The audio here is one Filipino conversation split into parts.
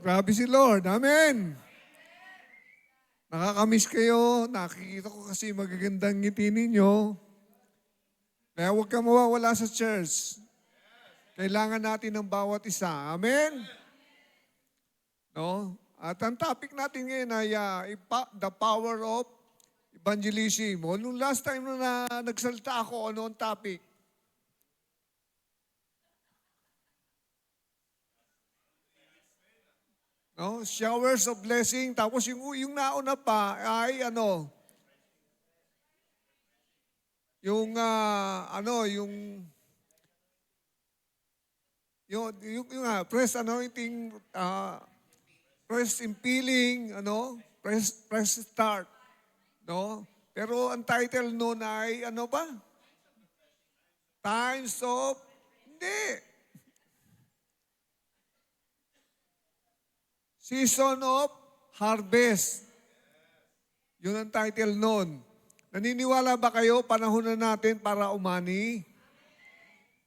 Grabe si Lord. Amen. Nakakamiss kayo. Nakikita ko kasi magagandang ngiti ninyo. Kaya huwag ka mawawala sa church. Kailangan natin ng bawat isa. Amen? No? At ang topic natin ngayon ay the power of evangelism. O, nung last time na nagsalita ako, ano ang topic? No? Showers of blessing. Tapos yung nauna pa ay press anointing, press impeling, press start. No? Pero ang title noon ay ano ba? Times of, hindi. Season of Harvest. Yun ang title noon. Naniniwala ba kayo panahon na natin para umani?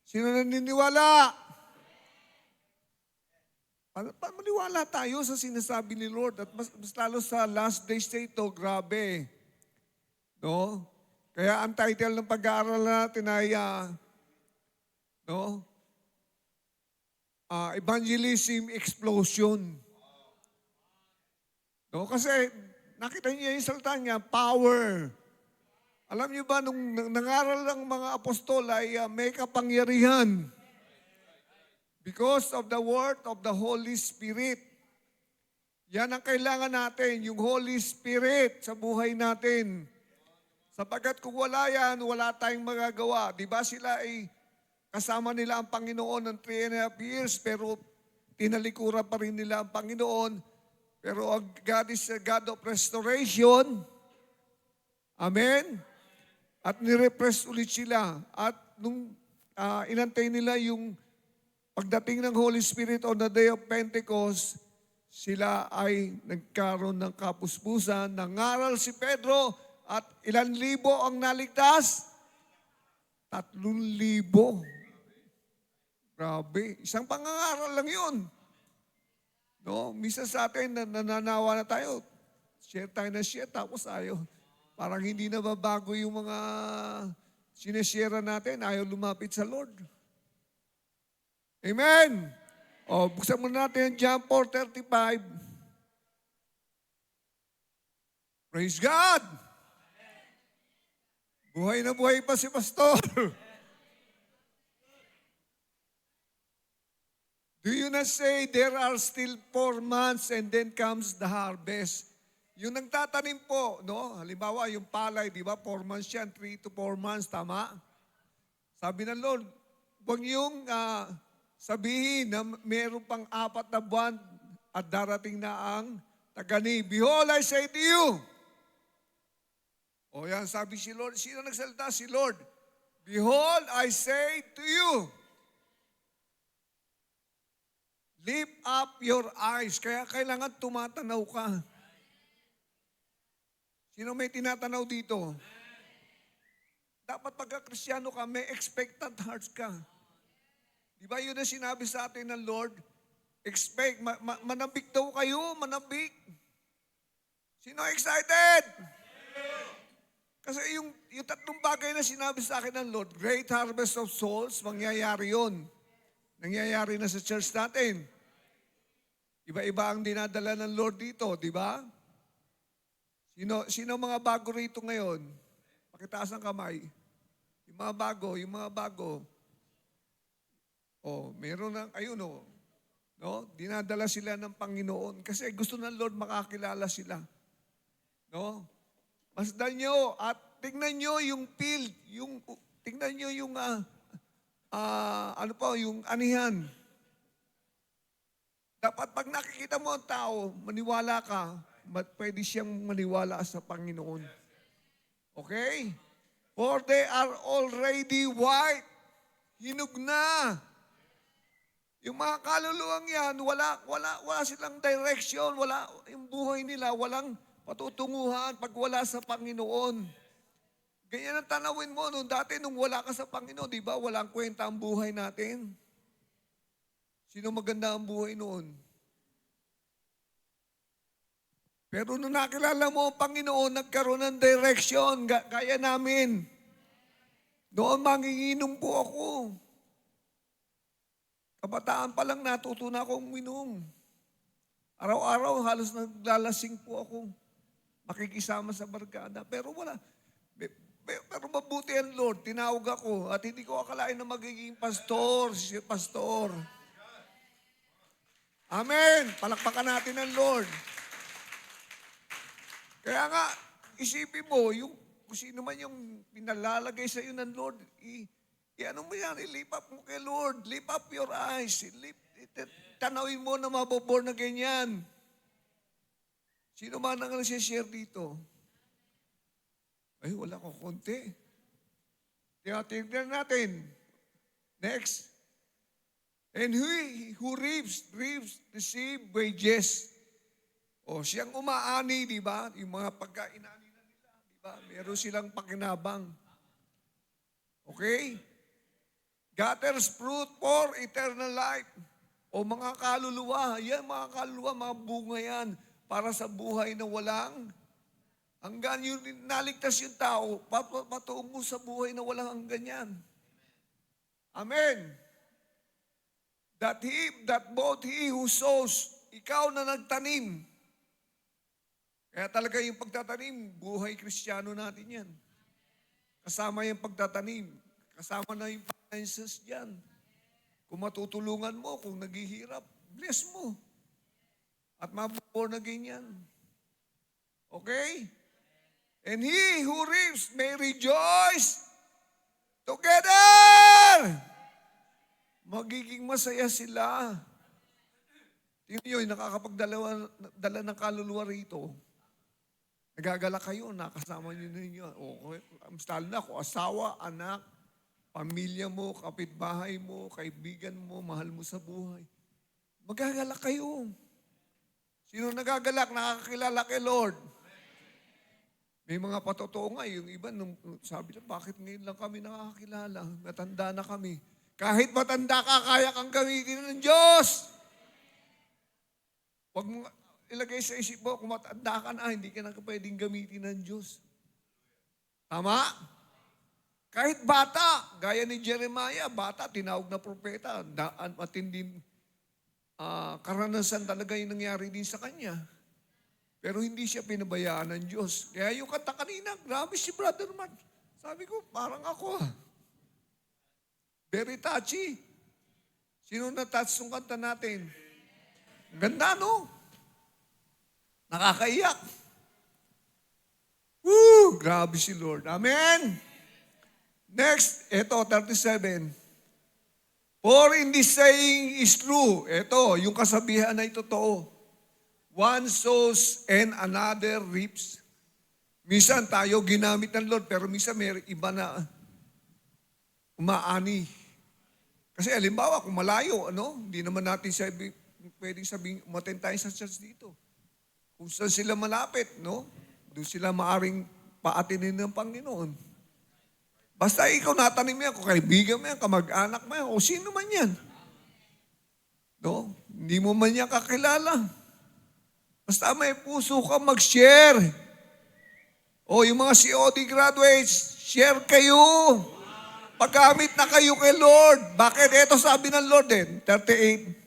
Sino naniniwala? Maniwala tayo sa sinasabi ni Lord at mas lalo sa last days na ito, grabe. No? Kaya ang title ng pag-aaral natin ay Evangelism Explosion. No? Kasi nakita niyo yung salita niya, power. Alam niyo ba, nung nangaral ng mga apostol ay may kapangyarihan. Because of the word of the Holy Spirit. Yan ang kailangan natin, yung Holy Spirit sa buhay natin. Sapagkat kung wala yan, wala tayong magagawa. Di ba sila ay kasama nila ang Panginoon ng 3.5 years, pero tinalikuran pa rin nila ang Panginoon. Pero God is a God of restoration. Amen? At nirepress ulit sila. At nung inantay nila yung pagdating ng Holy Spirit on the day of Pentecost, sila ay nagkaroon ng kapuspusan. Nangaral si Pedro at ilan libo ang naligtas? 3,000. Grabe. Isang pangangaral lang yun. No? Misa sa atin, nananawa na tayo. Share tayo na share, tapos ayaw. Parang hindi na babago yung mga sineshare natin. Ayaw lumapit sa Lord. Amen! O, buksan muna natin John 4:35. Praise God! Buhay na buhay pa si Pastor. Do you not say there are still 4 months and then comes the harvest? Yung nagtatanim po, no? Halimbawa, yung palay, di ba? 4 months yan, 3 to 4 months, tama? Sabi ng Lord, huwag yung sabihin na meron pang 4 na buwan at darating na ang tagani. Behold, I say to you. O yan, sabi si Lord. Sino nagsalita? Si Lord. Behold, I say to you. Lift up your eyes. Kaya kailangan tumatanaw ka. Sino may tinatanaw dito? Dapat pagka-Kristyano ka, may expectant hearts ka. Di ba yun ang sinabi sa atin ng Lord? Expect, manabik daw kayo, manabik. Sino excited? Kasi yung 3 bagay na sinabi sa akin ng Lord, great harvest of souls, mangyayari yun. Nangyayari na sa church natin. Iba-iba ang dinadala ng Lord dito, di ba? Sino mga bago rito ngayon? Pakitaas ang kamay. Yung mga bago. Meron ng, no? Dinadala sila ng Panginoon kasi gusto ng Lord makakilala sila. No? Masdan nyo at tingnan nyo yung field, tingnan nyo yung, yung anihan. Dapat pag nakikita mo ang tao, maniwala ka, pwede siyang maniwala sa Panginoon. Okay? For they are already white. Hinog na. Yung mga kaluluwang yan, wala silang direction, yung buhay nila, walang patutunguhan pag wala sa Panginoon. Ganyan ang tanawin mo noon. Dati nung wala ka sa Panginoon, di ba, walang kwenta ang buhay natin. Sino maganda ang buhay noon? Pero nung nakilala mo ang Panginoon, nagkaroon ng direction, gaya namin. Noon manginginom po ako. Kabataan pa lang natuto na akong uminom. Araw-araw halos naglalasing po ako. Makikisama sa barkada. Pero wala. Pero mabuti ang Lord. Tinawag ako at hindi ko akalain na magiging pastor. Si pastor. Amen. Palakpakan natin ang Lord. Kaya nga, isipin mo, kung sino man yung pinalalagay sa iyo ng Lord, ano mo yan, i-lift up mo kay Lord. Lift up your eyes. Tanawin mo na maboborn na ganyan. Sino man ang nagsishare dito? Ay, wala ko konti. Tingnan natin. Next. And he who reaps receive wages. O, siyang umaani, di ba? Yung mga pagkainani na nila, di ba? Meron silang pakinabang. Okay? Gathers fruit for eternal life. O mga kaluluwa, yan mga kaluluwa, mga bunga yan para sa buhay na walang hanggan. Yung naligtas yung tao, patungo sa buhay na walang hanggan yan. Amen. That both he who sows, ikaw na nagtanim. Kaya talaga yung pagtatanim, buhay Kristiyano natin yan. Kasama yung pagtatanim. Kasama na yung finances dyan. Kung matutulungan mo, kung naghihirap, bless mo. At mabuborn na ganyan. Okay? And he who reaps may rejoice together. Magiging masaya sila. Tingnan nyo, nakakapagdala ng kaluluwa rito. Nagagala kayo, nakasama nyo ninyo. Okay. Lalo na kung asawa, anak, pamilya mo, kapitbahay mo, kaibigan mo, mahal mo sa buhay. Magagalak kayo. Sino nagagalak? Nakakakilala kay Lord. May mga patotoo nga, yung iba, sabi na, bakit ngayon lang kami nakakakilala? Matanda na kami. Kahit matanda ka, kaya kang gamitin ng Diyos. Huwag mo ilagay sa isip mo, kung matanda ka na, hindi ka na pwedeng gamitin ng Diyos. Tama? Kahit bata, gaya ni Jeremiah, bata, tinawag na propeta, matinding karanasan talaga yung nangyari din sa kanya. Pero hindi siya pinabayaan ng Diyos. Kaya yung kanta kanina, grabe si Brother Mark. Sabi ko, parang ako. Very touchy. Sino na-touch yung kanta natin? Ganda, no? Nakakaiyak. Woo! Grabe si Lord. Amen? Next, ito, 37. For in this saying is true. Ito, yung kasabihan na totoo. One sows and another reaps. Minsan tayo ginamit ng Lord, pero minsan may iba na umaani. Kasi halimbawa, kung malayo, hindi naman natin pwedeng sabihin, umaten tayo sa church dito. Kung saan sila malapit, doon sila maaring paatinin ng Panginoon. Basta ikaw natanim yan, kung kaibigan mo yan, kamag-anak mo yan, o sino man yan. Hindi mo man yan kakilala. Basta may puso ka mag-share. O yung mga COD graduates, share kayo. Paggamit na kayo kay Lord. Bakit? Ito sabi ng Lord 38.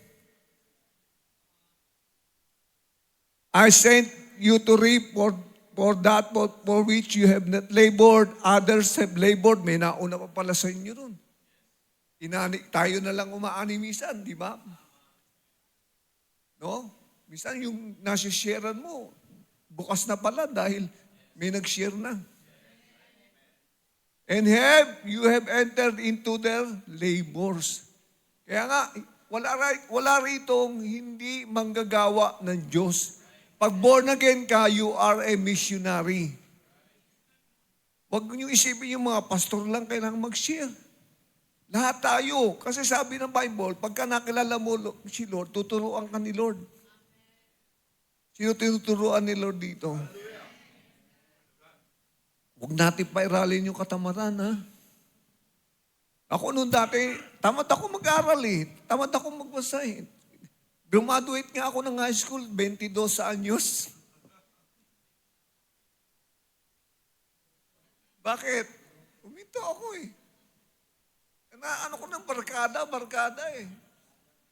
I sent you to reap for that for which you have not labored, others have labored. May nauna pa pala sa inyo ron. Tayo na lang umaani minsan, di ba? Minsan yung nasi-sharean mo, bukas na pala dahil may nag-share na. And you have entered into their labors. Kaya nga, wala ritong hindi manggagawa ng Diyos. Pag born again ka, you are a missionary. Huwag niyo isipin yung mga pastor lang kailangan mag-share. Lahat tayo. Kasi sabi ng Bible, pagka nakilala mo si Lord, tuturuan ka ni Lord. Sino tinuturuan ni Lord dito? Huwag natin pairalin yung katamaran, ha? Ako noon dati, tamad ako mag-aral Tamad ako magbasa Graduate nga ako ng high school, 22 anyos. Bakit? Huminto ako eh. Ano ko ng barkada eh.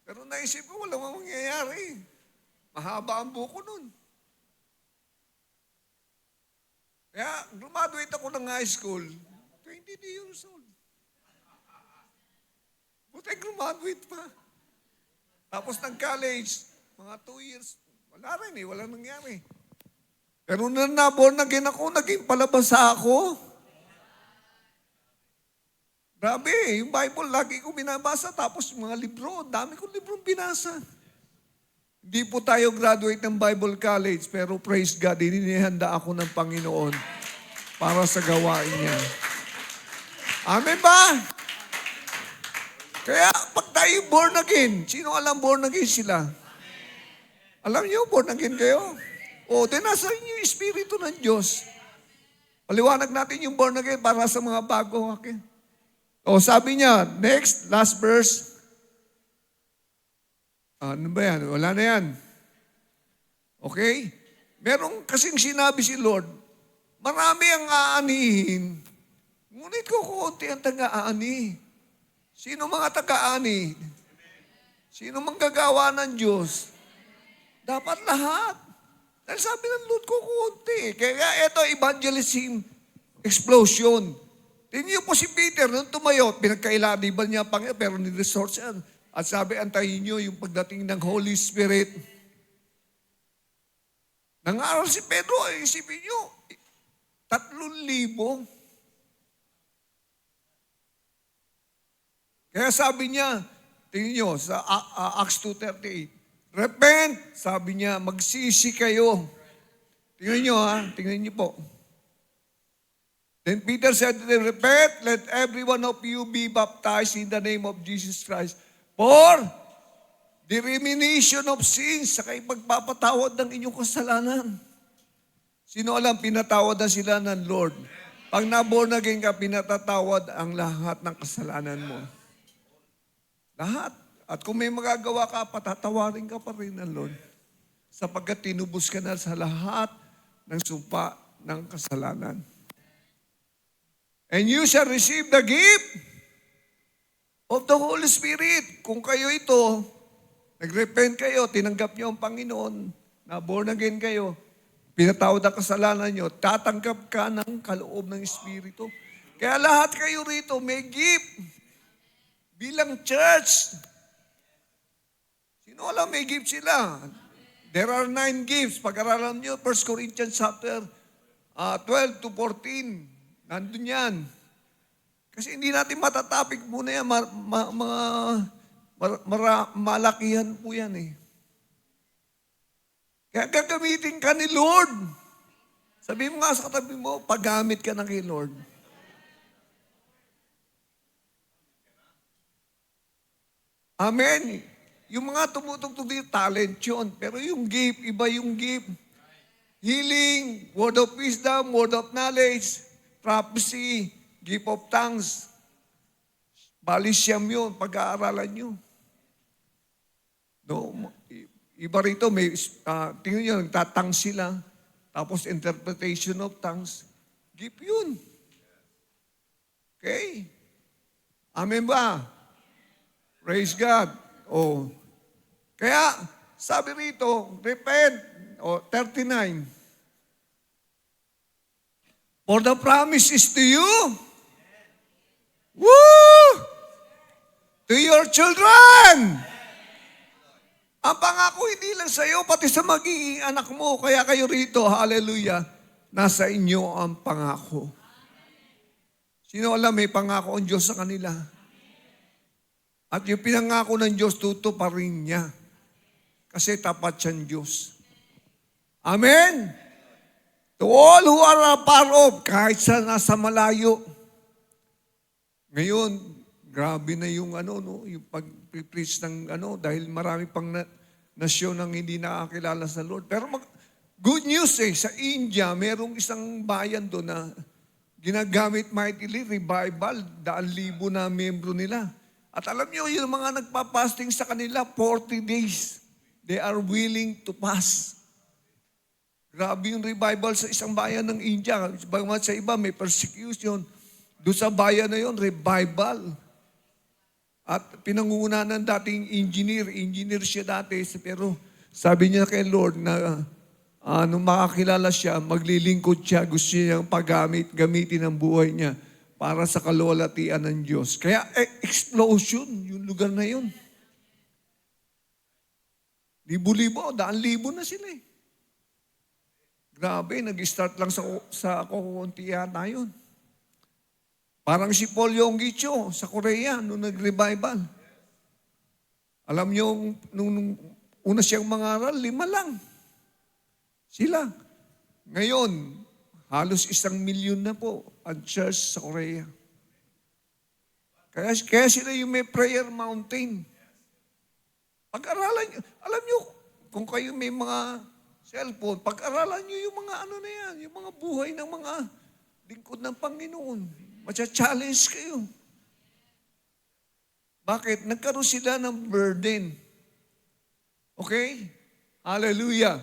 Pero naisip ko, walang mangyayari. Mahaba ang buko nun. Kaya, graduate ako ng high school, 22 years old. Buti graduate pa. Tapos ng college, mga 2 years, wala rin eh, wala nangyari. Pero nung na-born again ako, naging palabasa ako. Grabe, yung Bible, lagi ko binabasa, tapos mga libro, dami kong librong binasa. Hindi po tayo graduate ng Bible College, pero praise God, inihanda ako ng Panginoon para sa gawain niya. Amen ba? Kaya pag tayo born again, sino alam born again sila? Alam niyo, born again kayo? O, din nasa inyo yung Espiritu ng Diyos. Paliwanag natin yung born again para sa mga bago. Okay? O, sabi niya, next, last verse. Ano ba yan? Wala na yan. Okay? Merong kasing sinabi si Lord, marami ang aanihin, ngunit kukunti ang taga-aani. Sino mga taga-aani? Sino manggagawa ng Diyos? Dapat lahat. Dahil sabi ng Lord, kukunti. Kaya ito, evangelism explosion. Tingnan niyo po si Peter, nung tumayo, pinagkailaliban niya ang Panginoon, pero ni-resort siya. At sabi, antayin niyo yung pagdating ng Holy Spirit. Nangaral si Pedro, isipin niyo, 3,000. Kaya sabi niya, tingnan niyo, sa Acts 2:38, repent, sabi niya, magsisi kayo. Tingnan niyo tingnan niyo po. Then Peter said to them, repent, let every one of you be baptized in the name of Jesus Christ for the remission of sins, sa ipagpapatawad ng inyong kasalanan. Sino alam, pinatawad na sila ng Lord. Pag na-born again ka, pinatatawad ang lahat ng kasalanan mo. Lahat. At kung may magagawa ka, patatawarin ka pa rin ng Lord. Sapagkat tinubos ka na sa lahat ng sumpa ng kasalanan. And you shall receive the gift of the Holy Spirit. Kung kayo ito, nag-repent kayo, tinanggap niyo ang Panginoon, na-born again kayo, pinatawad ang kasalanan niyo, tatanggap ka ng kaloob ng Espiritu. Kaya lahat kayo rito may gift bilang church. Sino alam may gift sila? There are 9 gifts. Pag-aralan niyo, 1 Corinthians chapter 12 to 14. Nandun yan. Kasi hindi natin matatapik muna yan. Malakihan po yan eh. Kaya gagamitin ka ni Lord. Sabi mo nga sa katabi mo, paggamit ka na kay Lord. Amen. Yung mga tumutugtog dito, talent yun. Pero yung gift, iba yung gift. Healing, word of wisdom, word of knowledge, prophecy, gift of tongues. Balisyam yun, pag-aaralan nyo. No, iba rito, may, tingnan nyo, nagtatangs sila. Tapos interpretation of tongues. Gift yun. Okay? Amen ba? Praise God. Oh. Kaya, sabi rito, repent. 39. For the promise is to you. Woo! To your children. Ang pangako hindi lang sa iyo, pati sa magiging anak mo. Kaya kayo rito, hallelujah, nasa inyo ang pangako. Sino alam may pangako ang Diyos sa kanila? At yung pinangako ng Diyos, tutuparin niya. Kasi tapat siyang Diyos. Amen? To all who are far off, kahit sa nasa malayo. Ngayon, grabe na yung yung pag-preach ng dahil marami pang nasyon ang hindi nakakilala sa Lord. Pero good news sa India, merong isang bayan doon na ginagamit mightily, revival, 1,000 na membro nila. At alam niyo, yung mga nagpa-fasting sa kanila, 40 days, they are willing to fast. Grabe yung revival sa isang bayan ng India. Bagamat sa iba may persecution. Doon sa bayan na yon, revival. At pinangunguna ng dating engineer siya dati, pero sabi niya kay Lord na nung makakilala siya, maglilingkod siya, gusto niyang gamitin ang buhay niya para sa kalwalatian ng Diyos. Kaya explosion yung lugar na yun. Libo-libo, daan-libo na sila eh. Grabe, nag-start lang sa kukunti yata yun. Parang si Paul Yonggi-cho sa Korea nung nag-revival. Alam niyo, nung una siyang mangaral, 5 lang. Sila. Ngayon, halos 1 milyon na po ang church sa Korea. Kaya sila yung may prayer mountain. Pag-aralan nyo, alam nyo, kung kayo may mga cellphone, pag-aralan nyo yung mga ano na yan, yung mga buhay ng mga lingkod ng Panginoon. Matcha-challenge kayo. Bakit? Nagkaroon sila ng burden. Okay? Hallelujah.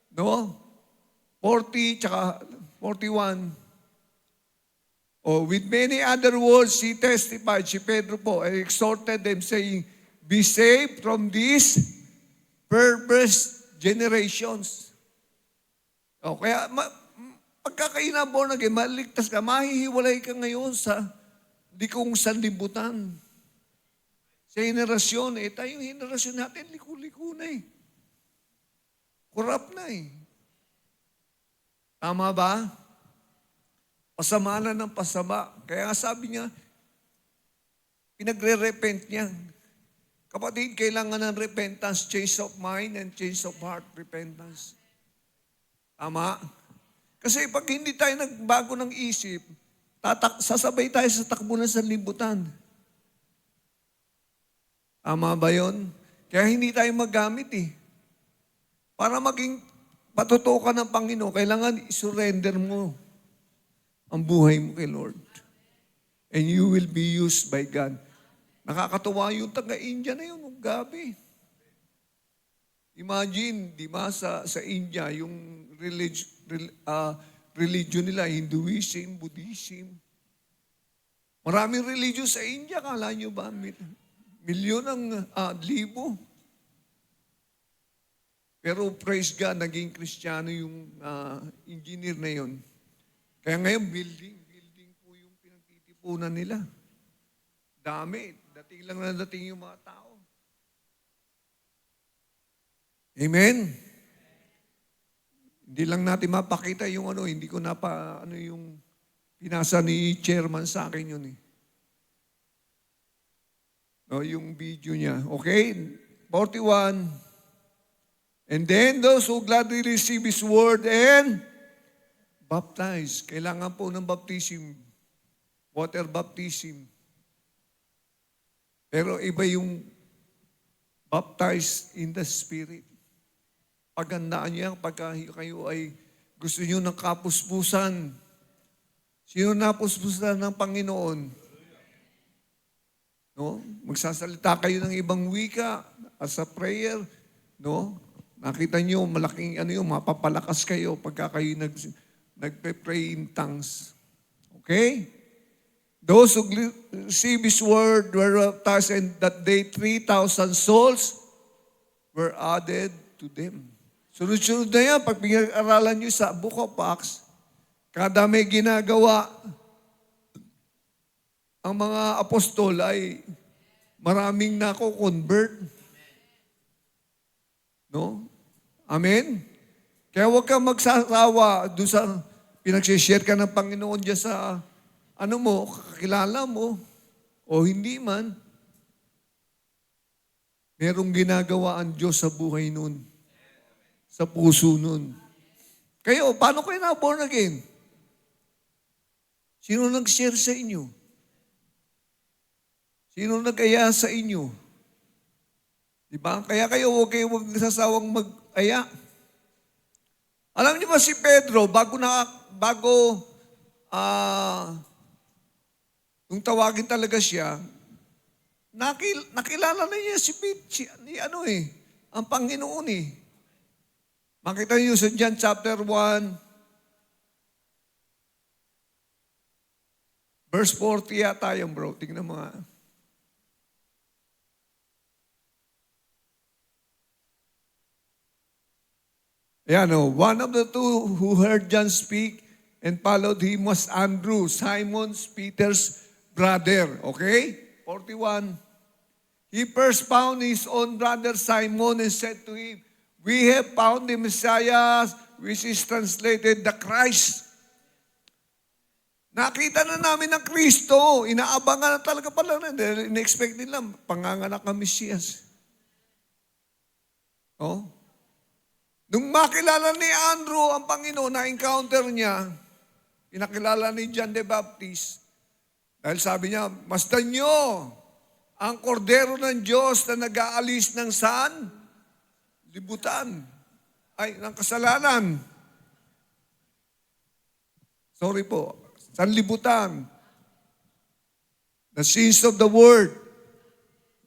No? 40 tsaka 41. Oh, with many other words, he testified, si Pedro po, and exhorted them saying, be saved from these perverse generations. Oh, kaya pagka kayo na born again, maligtas ka, mahihiwalay ka ngayon sa di kong sanlibutan. Sa henerasyon, tayong henerasyon natin, liku-liku na eh. Corrupt na eh. Tama ba? Pasama na ng pasama. Kaya sabi niya, pinagre-repent niya. Kapatid, kailangan ng repentance, change of mind and change of heart, repentance. Tama? Kasi pag hindi tayo nagbago ng isip, sasabay tayo sa takbo ng sanlibutan. Tama ba yun? Kaya hindi tayo magamit eh. Para maging patutukan ng Panginoon, kailangan isurrender mo ang buhay mo kay Lord. And you will be used by God. Nakakatuwa yung taga-India na yun, gabi. Imagine, di ba, sa India, yung religion nila, Hinduism, Buddhism. Maraming religion sa India, kala nyo ba? Milyon ang libo. Pero praise God, naging Kristiyano yung engineer na yun. Kaya ngayon, building po yung pinagtitipunan nila. Dami. Dating lang na dating yung mga tao. Amen? Hindi lang natin mapakita yung hindi ko yung pinasa ni chairman sa akin yun eh. No, yung video niya. Okay? 41. And then those who gladly receive His word and baptize. Kailangan po ng baptism. Water baptism. Pero iba yung baptize in the Spirit. Pagandaan niya pagka kayo ay gusto niyo ng kapuspusan. Sino napuspusan ng Panginoon? No? Magsasalita kayo ng ibang wika as a prayer. No? Nakita niyo malaking mapapalakas kayo pagka kayo nagpe-pray in tongues. Okay? Those who receive His word were baptized, and that day 3,000 souls were added to them. Sunod-sunod na yan, pag pinag-aralan nyo sa Book of Acts, kada may ginagawa, ang mga apostol ay maraming nako-convert. No? Amen? Kaya huwag kang magsasawa doon sa pinagsishare ka ng Panginoon dyan sa kakilala mo, o hindi man, merong ginagawa ang Diyos sa buhay nun, sa puso nun. Kayo, paano kayo na-born again? Sino nag-share sa inyo? Sino nag-aya sa inyo? Diba? Kaya kayo, huwag kayo nagsasawang mag-aya. Alam niyo ba si Pedro, bago nung tawagin talaga siya, nakilala na niya ang Panginoon eh. Makita niyo sa John chapter 1, verse 40 yata yung bro. Tingnan mo nga. Ayan o, one of the two who heard John speak and followed him was Andrew, Simon Peter's brother. Okay? 41. He first found his own brother Simon and said to him, "We have found the Messiah," which is translated the Christ. Nakita na namin ang Kristo. Inaabangan na talaga pala na. In-expect nila, panganganak ang Mesiyas. Oh? Nung makilala ni Andrew ang Panginoon, na-encounter niya, pinakilala ni John the Baptist, dahil sabi niya, masdan niyo ang kordero ng Diyos na nag-aalis ng saan? Libutan. Ay, ng kasalanan. Sorry po. Sanlibutan. The sins of the world.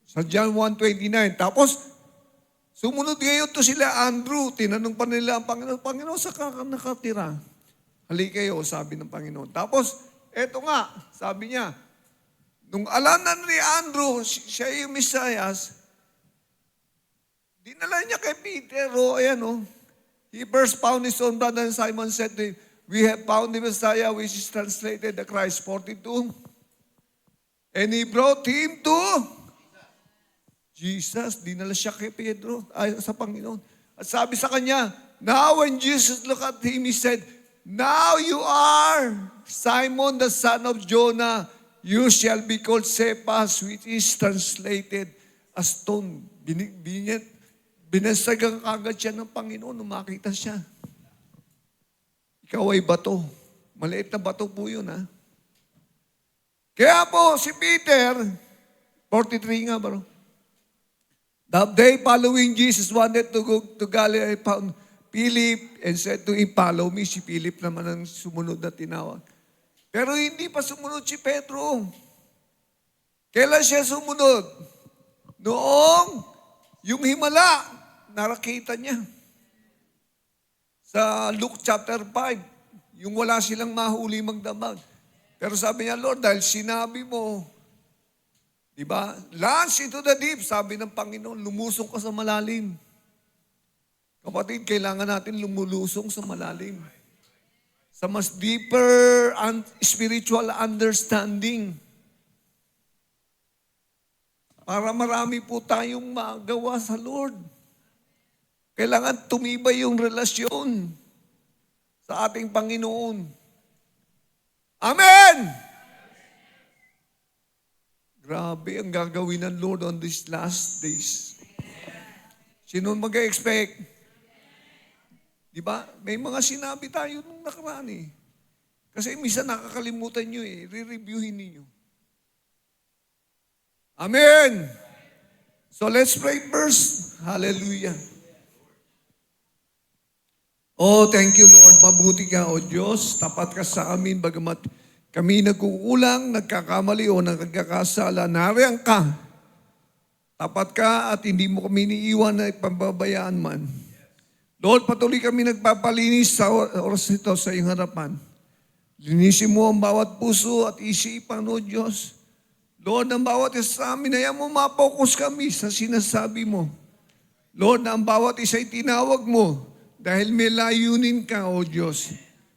Sa John 1:29. Tapos, sumunod ngayon to sila, Andrew. Tinanong pa nila ang Panginoon, Panginoon, saan ka nakatira? Hali kayo, sabi ng Panginoon. Tapos, eto nga, sabi niya, nung alam na ni Andrew, siya yung Messias, dinala niya kay Peter, ayan He first found his own brother and Simon said to him, "We have found the Messiah," which is translated the Christ, 42. And he brought him to Jesus. Dinala siya kay Pedro, sa Panginoon. At sabi sa kanya, now when Jesus looked at him, he said, "Now you are Simon the son of Jonah. You shall be called Cephas," which is translated as stone. Binasagang kagad siya ng Panginoon nung makita siya. Ikaw ay bato. Maliit na bato po yun, ha? Kaya po, si Peter, 43 nga bro. The day following Jesus wanted to go to Galilee, found Philip and said to him, "Follow me." Si Philip naman ang sumunod na tinawag. Pero hindi pa sumunod si Pedro. Kailan siya sumunod? Noong yung himala, nakita niya. Sa Luke chapter 5, yung wala silang mahuli magdamag. Pero sabi niya, Lord, dahil sinabi mo, di ba? Launch into the deep, sabi ng Panginoon, lumusong ka sa malalim. Kapatid, kailangan natin lumulusong sa malalim. Sa mas deeper and spiritual understanding. Para marami po tayong magawa sa Lord. Kailangan tumibay yung relasyon sa ating Panginoon. Amen! Grabe ang gagawin ng Lord on these last days. Sino mag-expect? Di ba? May mga sinabi tayo nung nakaraan eh. Kasi minsan nakakalimutan nyo eh. Re-reviewin ninyo. Amen! So let's pray first. Hallelujah. Oh, thank you Lord. Mabuti ka, O Diyos. Tapat ka sa amin, bagamat kami nagkukulang, nagkakamali o nagkakasala. Nariyan ka. Tapat ka at hindi mo kami niiwan na ipababayaan man. Lord, patuloy kami nagpapalinis sa oras nito sa iyong harapan. Linisin mo ang bawat puso at isipan, O Diyos. Lord, ang bawat isa sa amin, ayaw mo mapokus kami sa sinasabi mo. Lord, ang bawat isa ay tinawag mo dahil may layunin ka, O Diyos.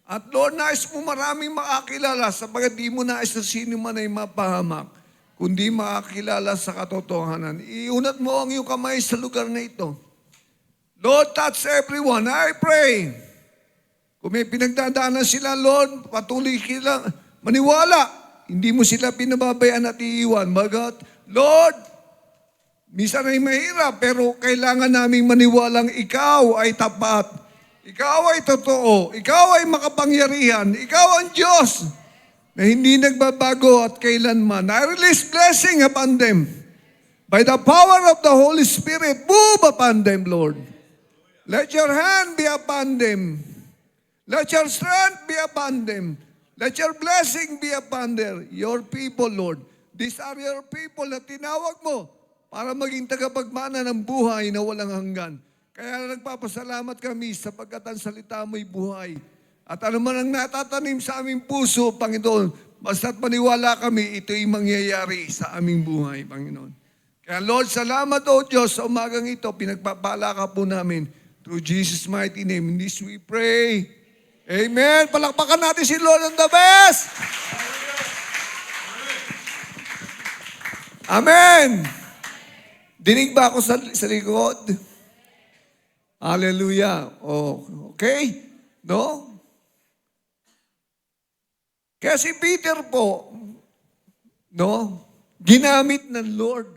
At Lord, nais mo maraming makakilala sapagat di mo nais na sino man ay mapahamak, kundi makakilala sa katotohanan. Iunat mo ang iyong kamay sa lugar na ito. Lord, touch everyone. I pray. Kung may pinagdadaanan sila, Lord, patuloy sila maniwala. Hindi mo sila pinababayaan at iiwan. Bagat, Lord, minsan ay mahirap, pero kailangan naming maniwalang ikaw ay tapat. Ikaw ay totoo. Ikaw ay makapangyarihan. Ikaw ang Diyos na hindi nagbabago at kailanman. I release blessing upon them. By the power of the Holy Spirit, move upon them, Lord. Let your hand be upon them. Let your strength be upon them. Let your blessing be upon your people, Lord. These are your people na tinawag mo para maging tagapagmana ng buhay na walang hanggan. Kaya nagpapasalamat kami sapagkat ang salita mo'y buhay. At ano man ang natatanim sa aming puso, Panginoon, basta't maniwala kami, ito'y mangyayari sa aming buhay, Panginoon. Kaya Lord, salamat o Diyos sa umagang ito, pinagpapala ka po namin. Through Jesus' mighty name, in this we pray. Amen. Palakpakan natin si Lord on the best. Amen. Dinig ba ako sa likod? Hallelujah. Oh, okay? No? Kaya si Peter po, no, ginamit ng Lord.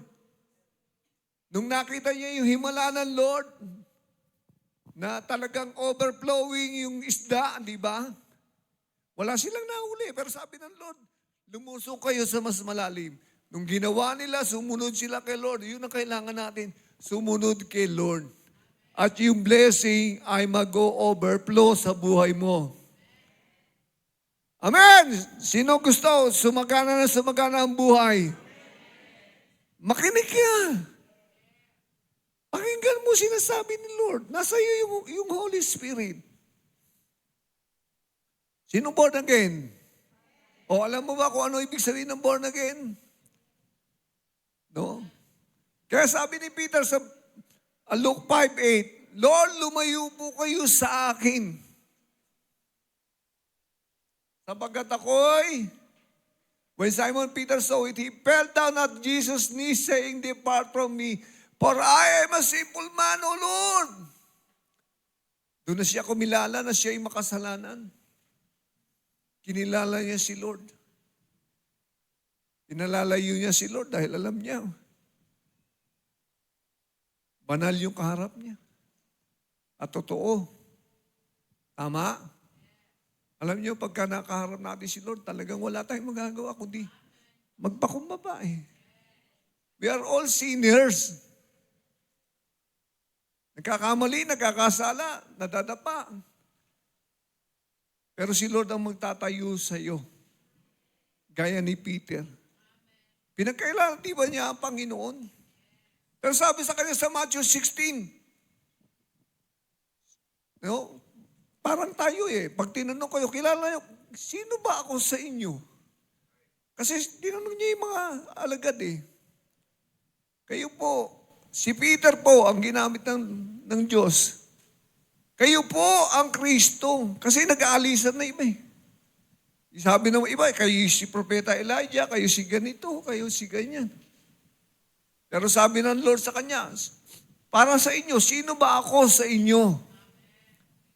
Nung nakita niya yung himala ng Lord, na talagang overflowing yung isda, di ba? Wala silang nahuli, pero sabi ng Lord, lumusong kayo sa mas malalim. Nung ginawa nila, sumunod sila kay Lord. Yun ang kailangan natin, sumunod kay Lord. At yung blessing ay mag-overflow sa buhay mo. Amen! Sino gusto? Sumagana ang buhay. Makinig ka. Pakinggan mo sinasabi ni Lord. Nasa iyo yung Holy Spirit. Sino born again? O alam mo ba kung ano ibig sabihin ng born again? No? Kaya sabi ni Peter sa Luke 5:8, Lord, lumayo po kayo sa akin. Sapagkat ako'y, when Simon Peter saw it, he fell down at Jesus' knees saying, depart from me, for I am a simple man, O Lord. Doon na siya kumilala na siya ay makasalanan. Kinilala niya si Lord. Pinalalayo niya si Lord dahil alam niya, banal yung kaharap niya. At totoo. Tama? Alam niyo, pagka nakaharap natin si Lord, talagang wala tayong magagawa kundi magpakumbaba eh. We are all sinners. Nagkakamali, nagkakasala, nadadapa. Pero si Lord ang magtatayo sa iyo. Gaya ni Peter. Pinagkailangan di ba niya ang Panginoon? Pero sabi sa kanya sa Matthew 16, no? Parang tayo eh. Pag tinanong kayo, kilala niyo, sino ba ako sa inyo? Kasi tinanong niya yung mga alagad eh. Kayo po, si Peter po ang ginamit ng Diyos. Kayo po ang Kristo. Kasi nag-aalisan na iba eh. Sabi ng iba, kayo si Propeta Elijah, kayo si ganito, kayo si ganyan. Pero sabi ng Lord sa kanya, para sa inyo, sino ba ako sa inyo?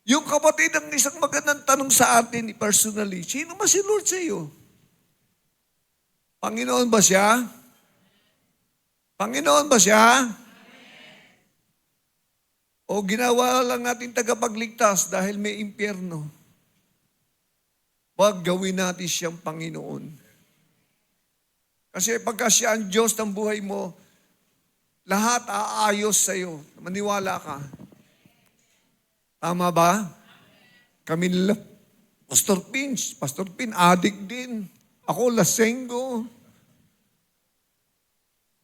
Yung kapatid ang isang magandang tanong sa atin personally, sino ba si Lord sa iyo? Panginoon ba siya? Panginoon ba siya? O ginawa lang natin tagapagligtas dahil may impyerno? Huwag gawin natin siyang Panginoon. Kasi pagka siya ang Diyos ng buhay mo, lahat aayos sa iyo. Maniwala ka. Tama ba? Kami nila, Pastor Pin, adik din. Ako, lasenggo.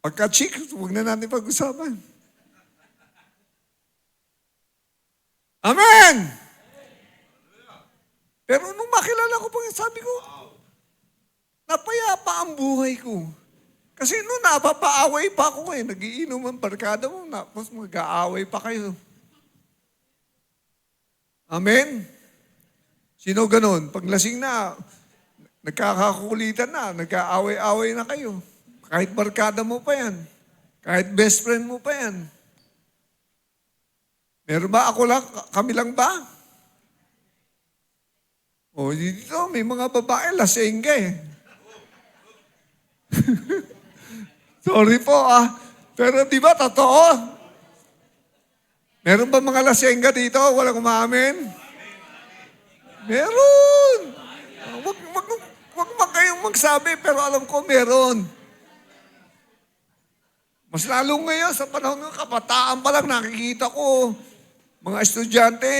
Pagka-chick, huwag na natin pag-usapan. Amen! Pero nung makilala ko, sabi ko, napayapa ang buhay ko. Kasi nung napapaaway pa ako eh, nagiinom ang barkada mo, tapos mag-aaway pa kayo. Amen? Sino ganun? Pag lasing na, nagkakakulitan na, nagkaaway-away na kayo. Kahit barkada mo pa yan. Kahit best friend mo pa yan. Meron ba? Ako lang? Kami lang ba? O, dito, may mga babae, lasengga eh. Sorry po Pero di ba, totoo? Meron ba mga lasengga dito? Walang umamin? Meron! Wag kayong magsabi, pero alam ko meron. Mas lalo ngayon, sa panahon ng kabataan pa lang, nakikita ko, mga estudyante,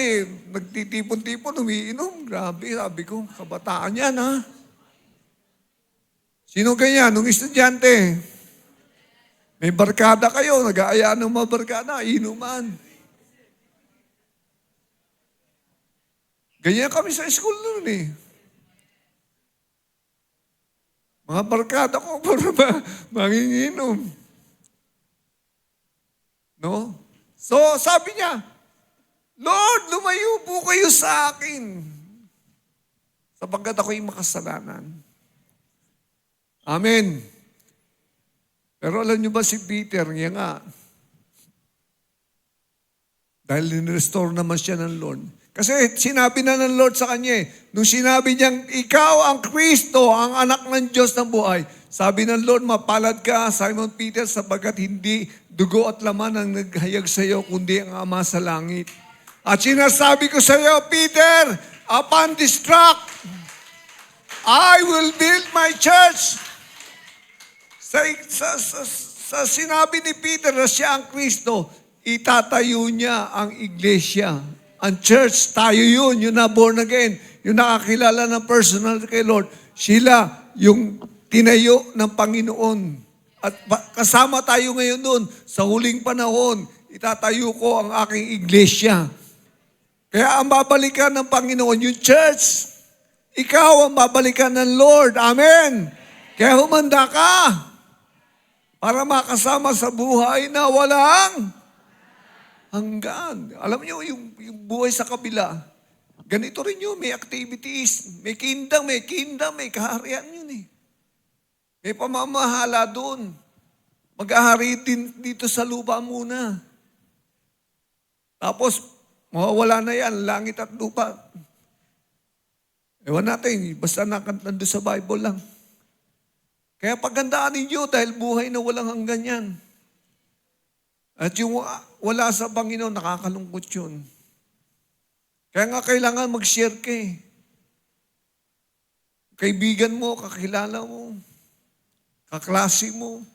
nagtitipon-tipon, umiinom. Grabe, sabi ko, kabataan yan, ha? Sino ganyan? Nung estudyante, may barkada kayo, nag-aayaan ng mga barkada, inuman. Ganyan kami sa school noon eh. Mga barkada ko para manginginom. No? So, sabi niya, Lord, lumayo po kayo sa akin. Sapagkat ako'y makasalanan. Amen. Pero alam niyo ba si Peter, niya nga, dahil in-restore naman siya ng Lord. Kasi sinabi na ng Lord sa kanya nung sinabi niyang, ikaw ang Kristo, ang anak ng Diyos ng buhay. Sabi ng Lord, mapalad ka, Simon Peter, sapagkat hindi dugo at laman ang naghayag sa iyo, kundi ang Ama sa langit. At sinasabi ko sa iyo, Peter, upon this rock, I will build my church. Sa sinabi ni Peter na siya ang Kristo, itatayo niya ang iglesia. Ang church, tayo yun, yung na born again, yung nakakilala ng personal kay Lord. Sila yung tinayo ng Panginoon. At kasama tayo ngayon doon, sa huling panahon, itatayo ko ang aking iglesia. Kaya ang babalikan ng Panginoon, yung church, ikaw ang babalikan ng Lord. Amen. Kaya humanda ka para makasama sa buhay na walang hanggan. Alam niyo, yung buhay sa kabila, ganito rin yun, may activities, may kingdom, may kaharian yun eh. May pamamahala doon. Mag-ahari din dito sa lupa muna. Tapos, mawawala na yan, langit at lupa. Ewan natin, basta nandun sa Bible lang. Kaya pagandaan ninyo dahil buhay na walang hanggan yan. At yung wala sa Panginoon, nakakalungkot yun. Kaya nga kailangan mag-share ka eh. Kaibigan mo, kakilala mo, kaklase mo.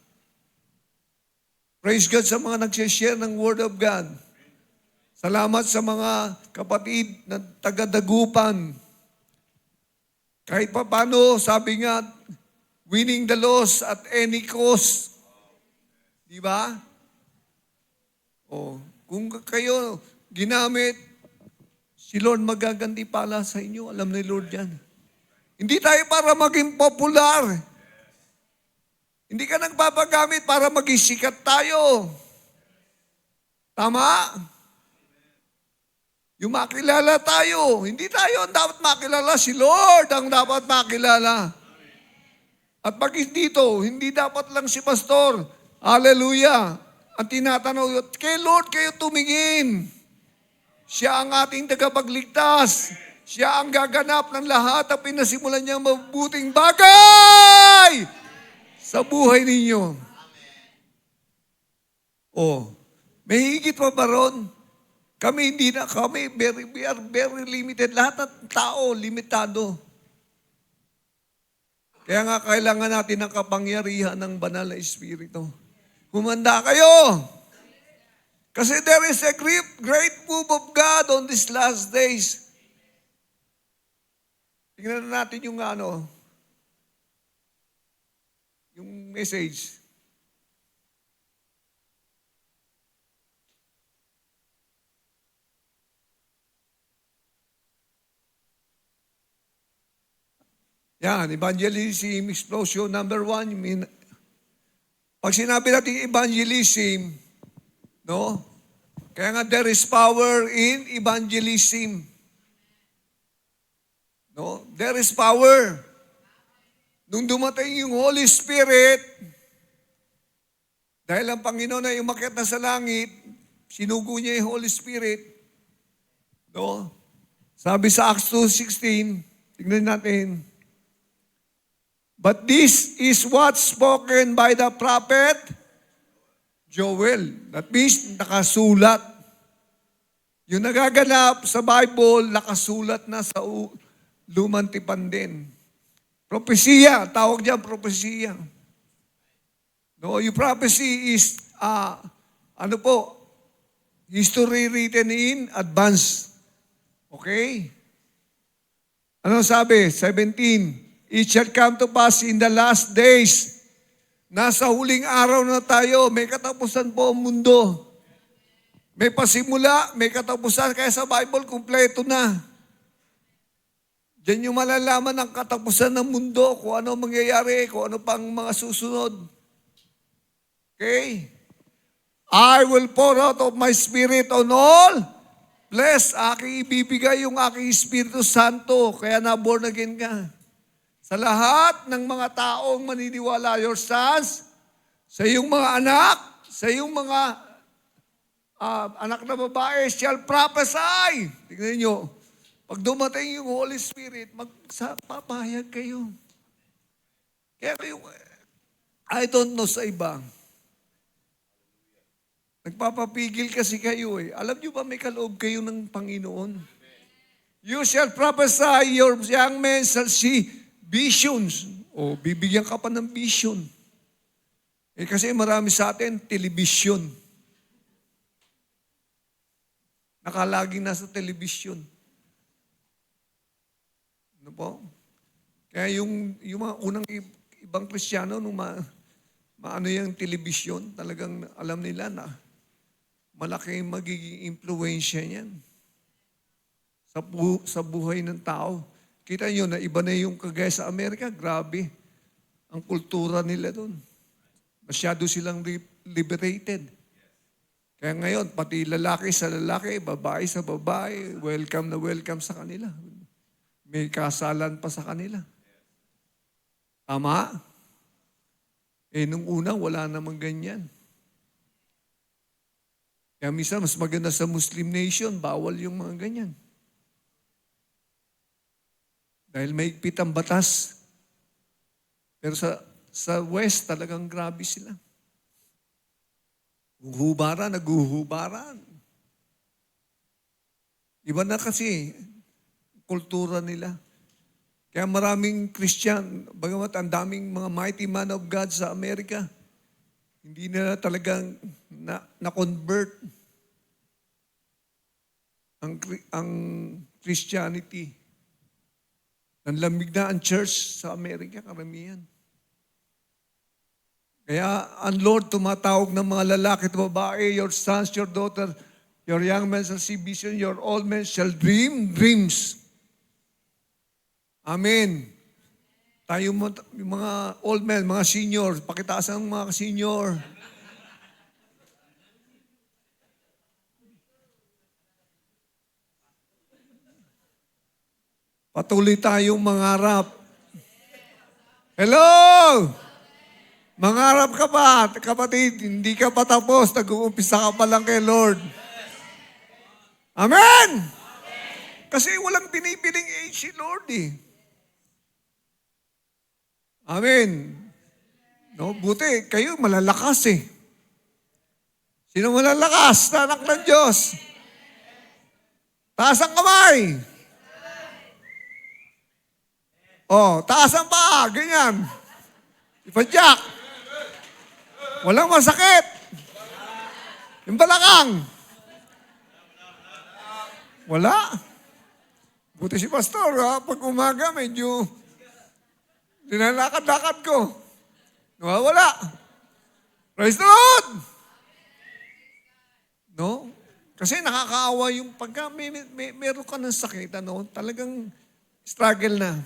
Praise God sa mga nag-share ng Word of God. Salamat sa mga kapatid na taga-Dagupan. Kahit pa paano, sabi nga, winning the lost at any cost. Di ba? O, kung kayo ginamit, si Lord magaganti pala sa inyo. Alam ni Lord yan. Hindi tayo para maging popular. Hindi ka nagpapagamit para maging sikat tayo. Tama? Yung makilala tayo. Hindi tayo ang dapat makilala. Si Lord ang dapat makilala. At pag dito, hindi dapat lang si pastor. Hallelujah. Ang tinatanaw, kay Lord kayo tumingin. Siya ang ating tagapagligtas. Siya ang gaganap ng lahat at pinasimulan niyang mabuting bagay sa buhay ninyo. Oh, may higit pa ba ron? Kami hindi na, we are very limited. Lahat ng tao, limitado. Kaya nga kailangan natin ng kapangyarihan ng banal na Espiritu. Humanda kayo. Kasi there is a great move of God on these last days. Tingnan natin yung yung message. Yan, evangelism, explosion, number 1. Pag sinabi natin evangelism, no? Kaya nga there is power in evangelism. No? There is power. Nung dumating yung Holy Spirit, dahil ang Panginoon ay umakyat na sa langit, sinugo niya yung Holy Spirit. No? Sabi sa Acts 2:16, tignan natin. But this is what spoken by the prophet Joel. That means nakasulat. Yung nagaganap sa Bible, nakasulat na sa lumang tipan din. Propesiya, tawag diyan propesiya. No, yung prophecy is history written in advance. Okay? Ano sabi? 17. It shall come to pass in the last days. Nasa huling araw na tayo, may katapusan po ang mundo. May pasimula, may katapusan. Kaya sa Bible, kumpleto na. Diyan nyo malalaman ang katapusan ng mundo, kung ano mangyayari, kung ano pang mga susunod. Okay? I will pour out of my spirit on all. Bless, aking ibibigay yung aking Espiritu Santo, kaya na-born again ka. Sa lahat ng mga taong maniniwala, your sons, sa iyong mga anak, sa iyong mga anak na babae, shall prophesy. Tingnan nyo, pag dumating yung Holy Spirit, papayag kayo. Kaya kayo, I don't know sa iba. Nagpapapigil kasi kayo eh. Alam nyo ba may kaloob kayo ng Panginoon? You shall prophesy, your young men shall see visions. O, bibigyan ka pa ng vision. Eh kasi marami sa atin, television. Nakalaging nasa television. Ano po? Kaya yung mga unang ibang Kristiyano, nung maano yung television, talagang alam nila na malaki magiging impluensya niyan sa buhay ng tao. Kita nyo na iba na yung kagaya sa Amerika, grabe ang kultura nila doon. Masyado silang liberated. Kaya ngayon, pati lalaki sa lalaki, babae sa babae, welcome na welcome sa kanila. May kasalan pa sa kanila. Tama? Eh, nung una, wala namang ganyan. Kaya minsan, mas maganda sa Muslim nation, bawal yung mga ganyan. Dahil may higpit ang batas. Pero sa West, talagang grabe sila. Naguhubaran. Iba na kasi, kultura nila. Kaya maraming Christian, bagamat ang daming mga mighty man of God sa Amerika, hindi na talagang na-convert ang Christianity. Nanlamig na ang church sa Amerika, karamihan. Kaya ang Lord tumatawag ng mga lalaki at babae, your sons, your daughter, your young men shall see vision, your old men shall dream dreams. Amen. Tayo yung mga old men, mga senior, pakitaas ang mga senior. Patuloy tayong mangarap. Hello! Mangarap ka ba, kapatid? Hindi ka pa tapos, nag-uumpisa ka pa lang kay Lord. Amen! Kasi walang pinipiling age si Lord eh. Amen. No, buti, kayo malalakas eh. Sino malalakas na anak ng Diyos? Taas ang kamay. Oh, taas ang paa, ganyan. Ipadyak. Walang masakit. Yung balakang. Wala. Buti si pastor, pag umaga, medyo dinalakad-lakad ko. Nawawala. Praise the Lord! No? Kasi nakakaawa yung pagka meron ka ng sakit, talagang struggle na.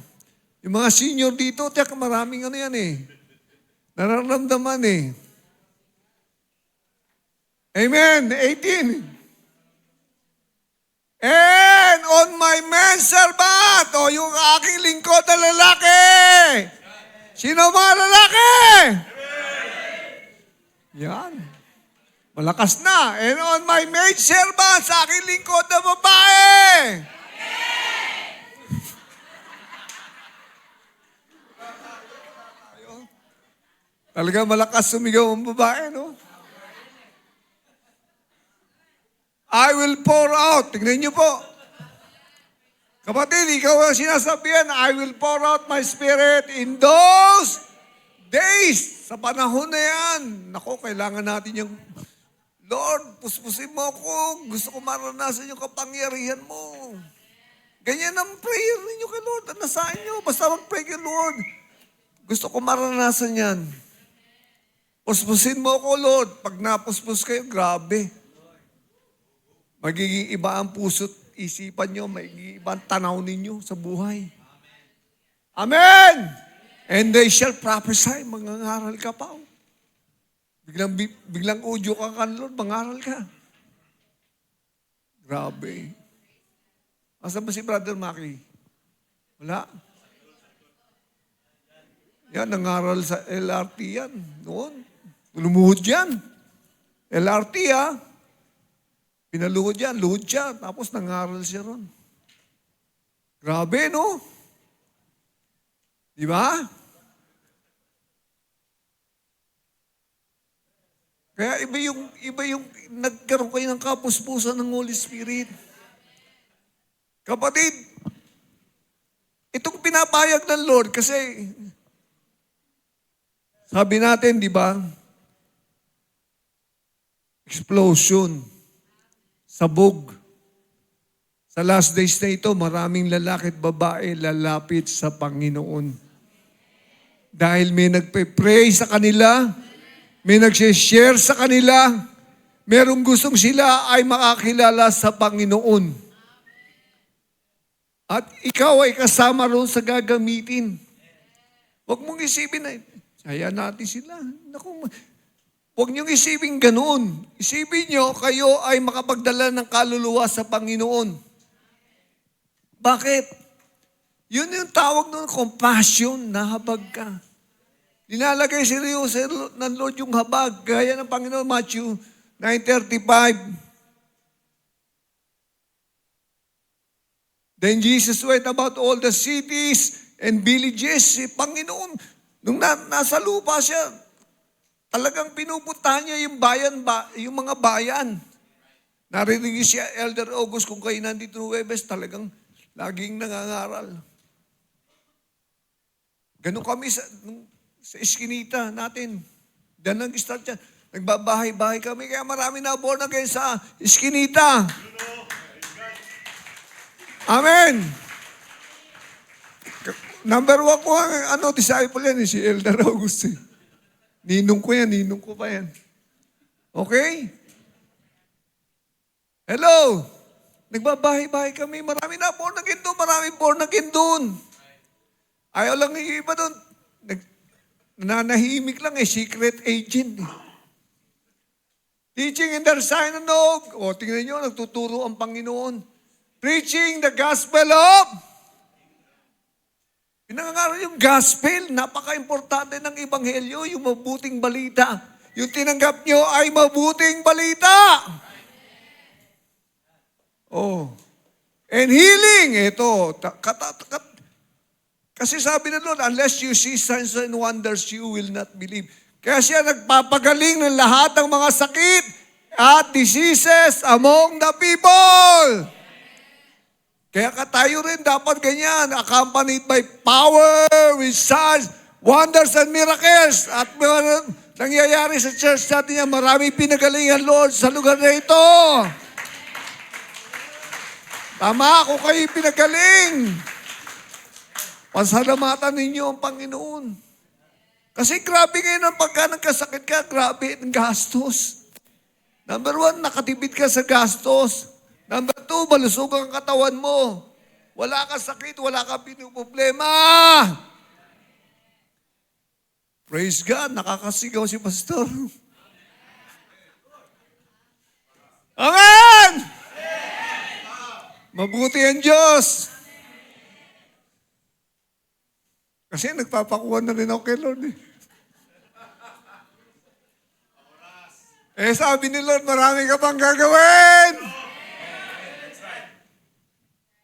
Yung mga senior dito, maraming yan eh. Nararamdaman eh. Amen. 18. And on my man servant, o yung aking lingkod na lalaki. Sino mga lalaki? Yan. Malakas na. And on my maid servant, sa aking lingkod na babae. Talaga malakas sumigaw ang babae, no? I will pour out. Tignan niyo po. Kapatid, ikaw ang sinasabihan, I will pour out my spirit in those days. Sa panahon na yan. Nako, kailangan natin yung, Lord, puspusin mo ako. Gusto ko maranasan yung kapangyarihan mo. Ganyan ang prayer ninyo kay Lord. Nasahin nyo. Basta mag-pray kay Lord. Gusto ko maranasan yan. Puspusin mo ako, Lord. Pag napuspus kayo, grabe. Magiging iba ang puso't isipan nyo, magiging iba ang tanaw ninyo sa buhay. Amen! And they shall prophesy. Mangangaral ka pa. Biglang audio ka kan Lord, mangaral ka. Grabe. Asa ba si Brother Maki? Wala. Yan, nangaral sa LRT yan. Noon. Lumuhod yan. LRT Pinaluhod yan, luhod siya. Tapos nangaral siya ron. Grabe, no? Di ba? Kaya iba yung nagkaroon kayo ng kapuspusan ng Holy Spirit. Kapatid, itong pinapayag ng Lord kasi sabi natin, di ba? Explosion. Sabog. Sa last days na ito, maraming lalaki at babae lalapit sa Panginoon. Dahil may nagpe-pray sa kanila, may nag-share sa kanila, merong gustong sila ay makakilala sa Panginoon. At ikaw ay kasama roon sa gagamitin. Huwag mong isipin na, saya natin sila. Naku, huwag niyong isipin ganoon. Isipin niyo, kayo ay makapagdala ng kaluluwa sa Panginoon. Bakit? Yun yung tawag ng compassion, nahabag ka. Linalagay seryoso ng Lord yung habag, gaya ng Panginoon, Matthew 9:35. Then Jesus went about all the cities and villages. Si Panginoon, nung nasa lupa siya, talagang pinupuntahan niya yung bayan, yung mga bayan. Narinig siya, Elder August, kung kayo nandito ng Webes, talagang laging nangangaral. Ganun kami sa iskinita natin. Diyan nag-start yan. Nagbabahay-bahay kami, kaya marami na born again sa iskinita. Amen. Number 1 ko ang disciple yan, si Elder August. Ninong ko yan, ninong ko pa yan. Okay? Hello? Nagbabahay-bahay kami, marami na born again doon, marami born again doon. Ayaw lang yung iba doon. Nanahimik lang secret agent. Teaching in their synagogue. Tingnan nyo, nagtuturo ang Panginoon. Preaching the gospel of. Pinangangaral yung gospel. Napaka-importante ng ebanghelyo, yung mabuting balita. Yung tinanggap nyo ay mabuting balita. And healing. Ito. Kasi sabi ng Lord, unless you see signs and wonders, you will not believe. Kaya siya nagpapagaling ng lahat ng mga sakit at diseases among the people. Kaya tayo rin dapat ganyan, accompanied by power, with signs, wonders, and miracles. At nangyayari sa church natin yan, maraming pinagalingan, Lord, sa lugar na ito. Tama, ako kayo pinagaling. Pasalamatan ninyo ang Panginoon. Kasi grabe ngayon ang pagka nagkasakit ka, grabe ang gastos. Number 1, nakatipid ka sa gastos. Number 2, malusog ang katawan mo. Wala ka sakit, wala ka pinuproblema. Praise God, nakakasigaw si Pastor. Amen! Mabuti ang Diyos. Kasi nagpapakuha na rin ako kay Lord. Sabi ni Lord, marami ka pang gagawin.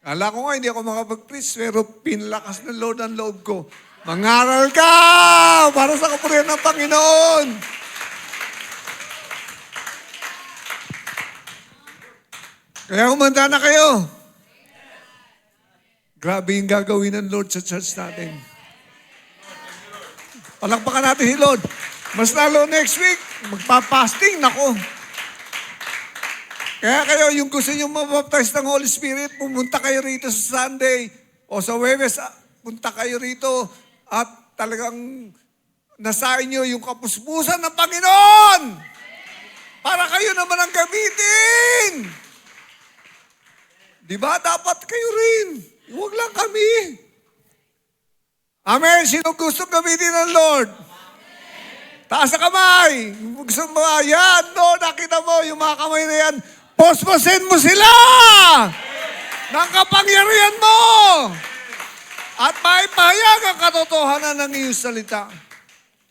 Kala ko nga, hindi ako makapag-preach, pero pinlakas ng Lord ang loob ko. Mangaral ka para sa kapurihan ng Panginoon. Kaya humanda na kayo. Grabe yung gagawin ng Lord sa church natin. Palakpakan natin si Lord. Mas lalo next week, magpa-fasting, nako. Kaya kayo, yung gusto nyo mabaptize ng Holy Spirit, pumunta kayo rito sa Sunday o sa Webes, punta kayo rito at talagang nasain nyo yung kapuspusan ng Panginoon para kayo naman ang gamitin. Di ba? Dapat kayo rin. Huwag lang kami. Amen. Sino gusto gamitin ng Lord? Taas na kamay. Gusto mo, yan, Lord, nakita mo, yung mga kamay na yan, posposin mo sila ng kapangyarihan mo. At maipahayag ang katotohanan ng iyong salita.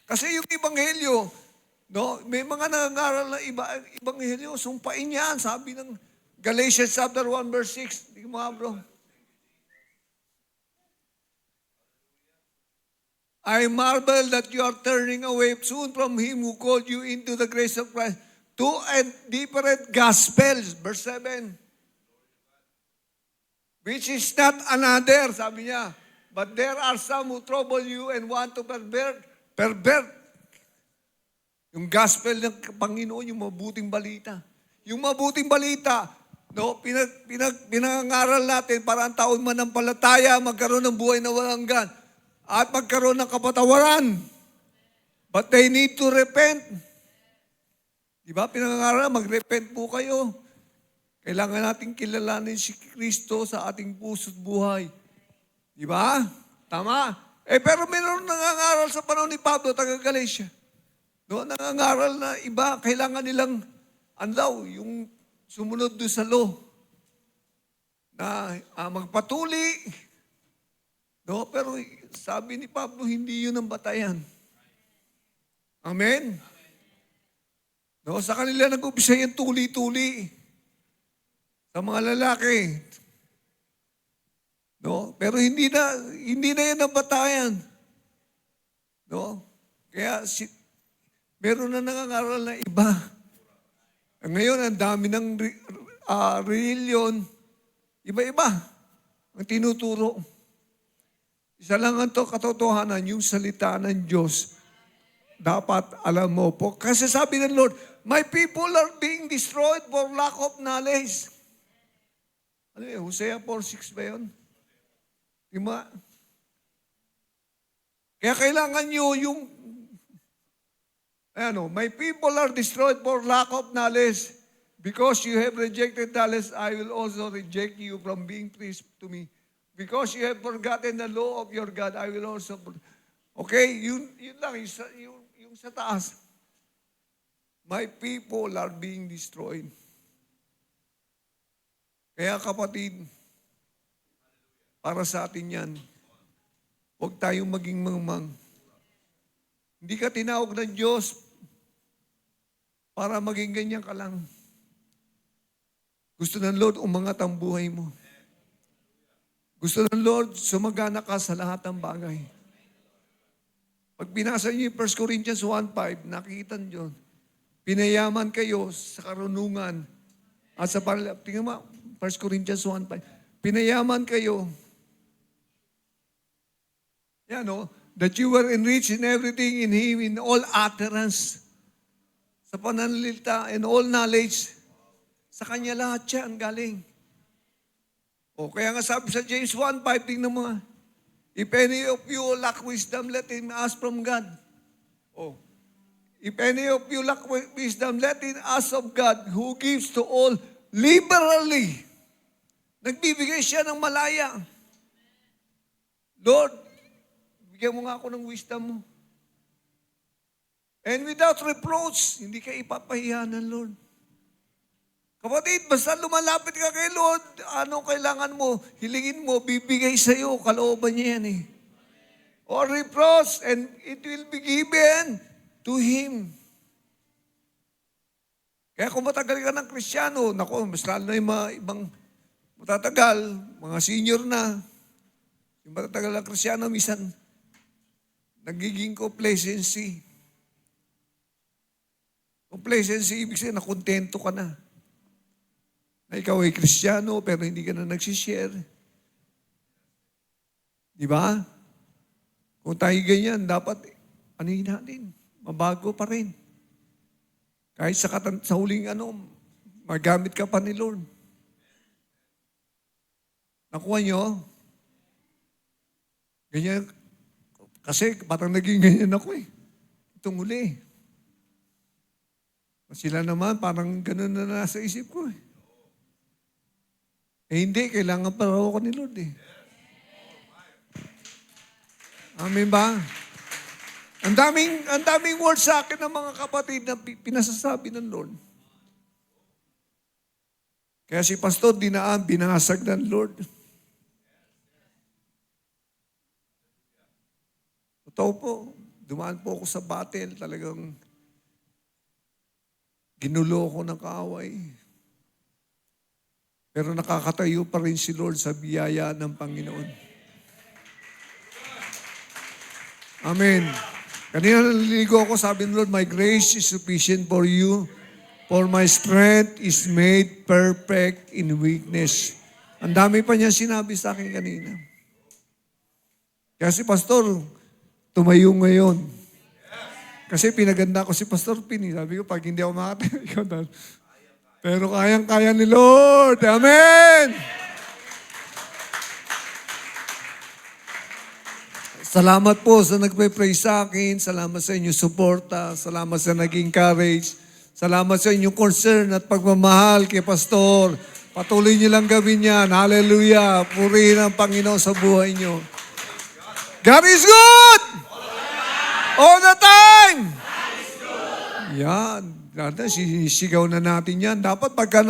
Kasi yung Ebanghelyo, no, may mga nangangaral na Ebanghelyo, sumpain yan, sabi ng Galatians chapter 1 verse 6. Hindi mo bro. I marvel that you are turning away soon from Him who called you into the grace of Christ to a different gospel. Verse 7. Which is not another, sabi niya. But there are some who trouble you and want to pervert. Yung gospel ng Panginoon, yung mabuting balita. Yung mabuting balita, no, pinangaral natin para ang taon manampalataya, magkaroon ng buhay na walang hanggan. At magkaroon ng kapatawaran. But they need to repent. Diba? Pinangaral, mag-repent po kayo. Kailangan natin kilalanin si Kristo sa ating puso't buhay. Diba? Tama? Pero meron nangangaral sa panahon ni Pablo, taga Galatia. No, nangangaral na iba, kailangan nilang, yung sumunod doon sa law. Na magpatuli. No, pero sabi ni Pablo, hindi yun ang batayan. Amen? No, sa kanila nag-umpisa yung tuli-tuli. Sa mga lalaki. No, pero hindi na yan ang batayan. No? Kaya meron na nangangaral na iba. Ngayon, ang dami ng religion, iba-iba ang tinuturo. Isa lang ang katotohanan, yung salita ng Diyos, dapat alam mo po. Kasi sabi ng Lord, my people are being destroyed for lack of knowledge. Ano yun? Hosea 4:6 ba yun? Diba? Kaya kailangan nyo yung, my people are destroyed for lack of knowledge. Because you have rejected knowledge, I will also reject you from being priest to me. Because you have forgotten the law of your God, I will also... Okay, yun lang, yung sa taas. My people are being destroyed. Kaya kapatid, para sa atin yan, huwag tayong maging mangmang. Hindi ka tinawag ng Diyos para maging ganyan ka lang. Gusto ng Lord, umangat ang buhay mo. Gusto ng Lord, sumagana ka sa lahat ng bagay. Pag binasa niyo yung 1 Corinthians 1:5, nakikita niyo, pinayaman kayo sa karunungan at sa tingnan mo, 1 Corinthians 1:5, pinayaman kayo, that you were enriched in everything in Him, in all utterance, sa pananalita and all knowledge, sa Kanya lahat siya ang galing. Kaya nga sabi sa James 1:5, tingnan mo nga, if any of you lack wisdom, let him ask from God. If any of you lack wisdom, let him ask of God, who gives to all liberally. Nagbibigay siya ng malaya. Lord, bigyan mo nga ako ng wisdom mo. And without reproach, hindi ka ipapahiya ng Lord. Kapatid, basta lumalapit ka kay Lord, anong kailangan mo, hilingin mo, bibigay sa iyo, kalooban niya yan eh. Or reproach, and it will be given to Him. Kaya kung matagal ka ng Kristiyano, mas lalo na yung mga ibang matatagal, mga senior na, yung matatagal ng Kristiyano, minsan, nagiging complacency. Complacency, ibig sabihin, nakontento ka na. Na ikaw ay Kristiyano, pero hindi ka na nagsishare. Di ba? Kung tayo ganyan, dapat, natin, mabago pa rin. Kahit sa huling magamit ka pa ni Lord. Nakuha nyo? Ganyan, kasi parang naging ganyan ako eh. Itong huli. Sila naman, parang ganun na nasa isip ko eh. Hindi, kailangan pa raw ako ni Lord eh. Amen ba? Ang daming words sa akin ng mga kapatid na pinasasabi ng Lord. Kaya si Pastor dinaan, binasag ng Lord. Totoo po, dumaan po ako sa battle, talagang ginulo ko ng kaaway. Pero nakakatayo pa rin si Lord sa biyaya ng Panginoon. Amen. Kanina naliligo ako, sabi ng Lord, my grace is sufficient for you, for my strength is made perfect in weakness. Ang dami pa niya sinabi sa akin kanina. Kaya si Pastor, tumayo ngayon. Kasi pinaganda ko si Pastor Pini. Sabi ko, pag hindi ako makatayo, ikaw na. Pero kayang-kaya ni Lord. Amen! Salamat po sa nagpe-pray sa akin. Salamat sa inyong suporta. Salamat sa naging courage. Salamat sa inyong concern at pagmamahal kay Pastor. Patuloy niyo lang gawin yan. Hallelujah. Purihin ang Panginoon sa buhay niyo. God is good! All the time! Yan. Sisigaw na natin yan. Dapat pagka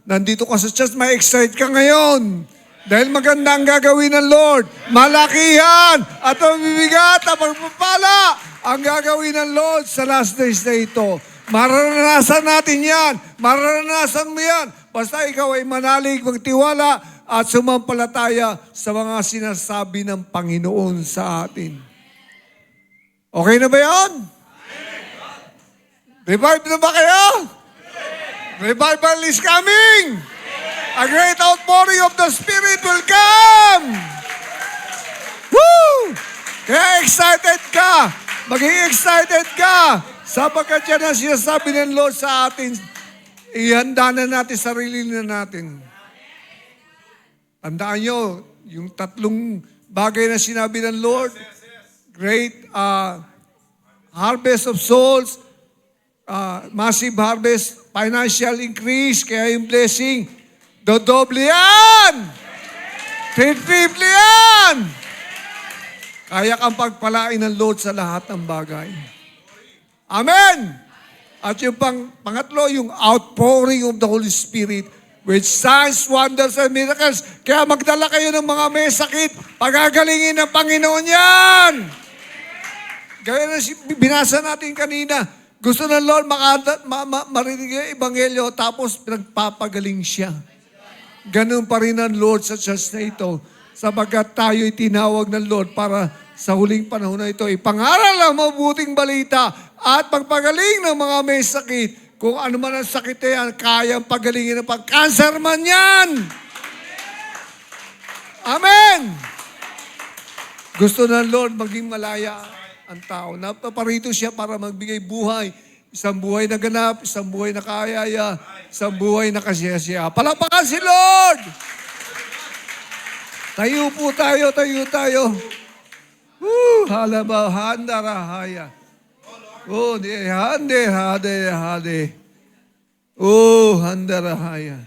nandito ka sa church, may excite ka ngayon. Dahil maganda ang gagawin ng Lord. Malakihan at mabibigat at magpapala ang gagawin ng Lord sa last days na ito. Mararanasan natin yan. Mararanasan mo yan. Basta ikaw ay manalig, magtiwala at sumampalataya sa mga sinasabi ng Panginoon sa atin. Okay na ba yan? Revive na ba kayo? Revival is coming! A great outpouring of the Spirit will come! Woo! Kaya excited ka! Maging excited ka! Sapagkat yan ang sinasabi ng Lord sa atin, ihanda na natin sarili na natin. Tandaan nyo, yung tatlong bagay na sinabi ng Lord, great harvest of souls, massive harvest, financial increase, kaya yung blessing, dodoble yan! Triple yan! Kaya kang pagpalain ng Lord sa lahat ng bagay. Amen! At yung pangatlo, yung outpouring of the Holy Spirit with signs, wonders, and miracles. Kaya magdala kayo ng mga may sakit, pagagalingin ng Panginoon yan! Gaya na binasa natin kanina, gusto ng Lord marinig yung ebanghelyo, tapos nagpapagaling siya. Ganun pa rin ang Lord sa church na ito. Sabagat tayo'y tinawag ng Lord para sa huling panahon na ito, ipangaral ang mabuting balita at pagpagaling ng mga may sakit. Kung ano man ang sakit na yan, kayang pagalingin ng pag-cancer man yan. Amen! Gusto ng Lord maging malaya ang tao. Napaparito siya para magbigay buhay. Isang buhay na ganap, isang buhay na kaayaya, isang buhay na kasiyasiya. Palakpakan si Lord! Tayo po tayo, tayo tayo. Halabaw, handarahaya. Oh, hande, hade, hade. Oh, handarahaya.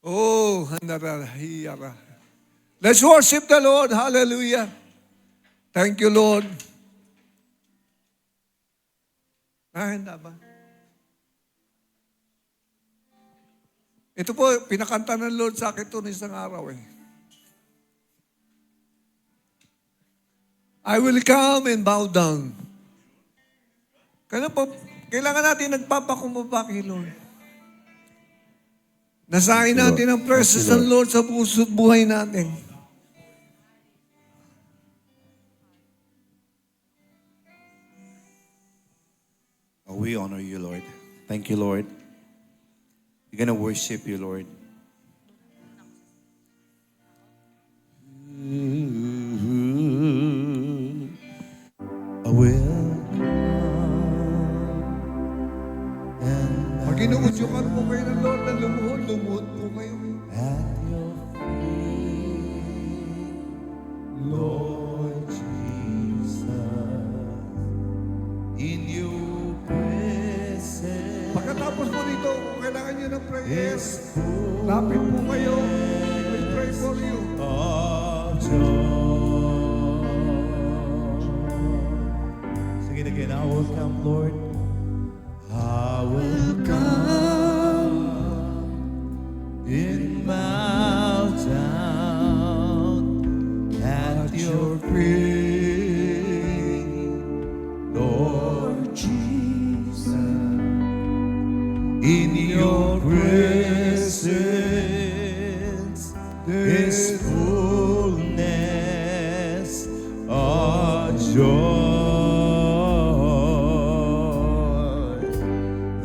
Oh, handarahaya. Let's worship the Lord. Hallelujah. Thank you, Lord. Handa ba? Ito po, pinakanta ng Lord sa akin ito ng isang araw eh. I will come and bow down. Kaya po, kailangan natin nagpapakumbaba kay Lord. Nasahin natin ang presence ng Lord sa puso't buhay natin. Oh, we honor you, Lord. Thank you, Lord. We're going to worship you, Lord. I will Pag inuudyukan po kayo ng Lord na lumuhod po kayo. at your feet, Lord Jesus. In your presence. Pagkatapos pagkatapos po dito, kung kailangan nyo ng prayer, lapit po kayo. We will pray for you. Sing it again. I will come, Lord. I will come in bow down at your feet, Lord Jesus. In your presence is fullness of joy.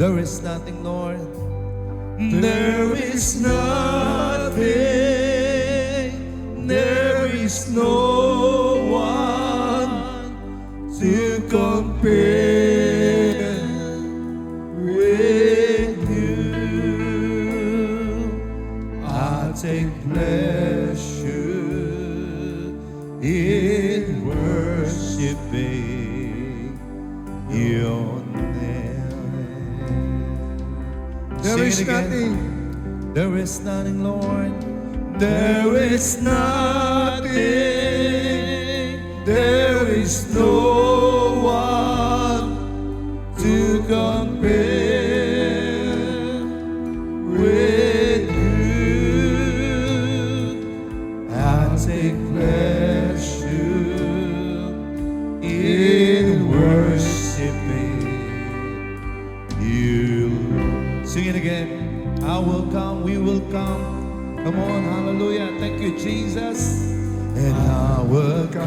There is nothing, Lord. There is nothing. There is no one to compare with you. I take pleasure in worshiping your name. There Sing is it again. nothing. There is nothing, Lord. There is nothing. There is no one to compare with you. I take pleasure in worshiping you. Sing it again. I will come, we will come. Come on, hallelujah. Thank you, Jesus. And I will come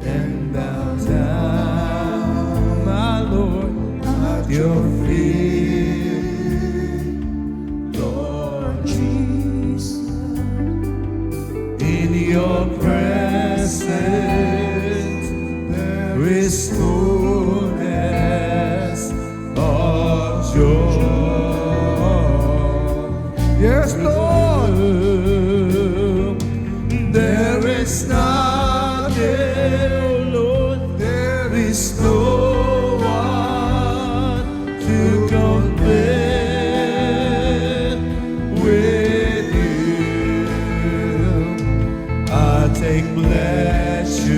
and bow down, my Lord, at your feet, Lord Jesus. In your presence there is fullness of joy. Yes, Lord. There is nothing, Lord. There is no one to compare with you. I take pleasure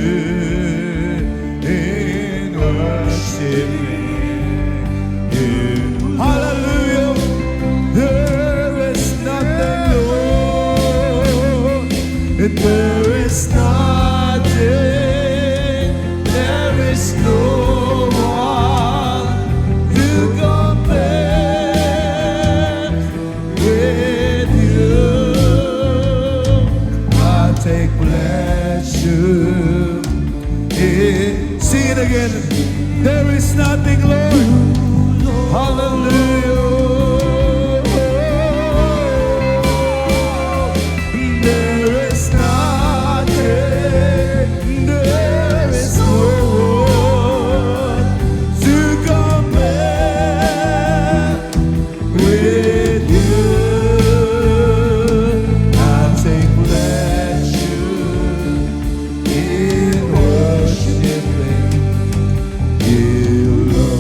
in worshiping you. Hallelujah. There is nothing, Lord. There is nothing. There is no one to compare with you. I take pleasure in. Sing it again. There is nothing, Lord. Hallelujah. There is nothing. There is no one to compare with you. I take pleasure in worshiping you, Lord.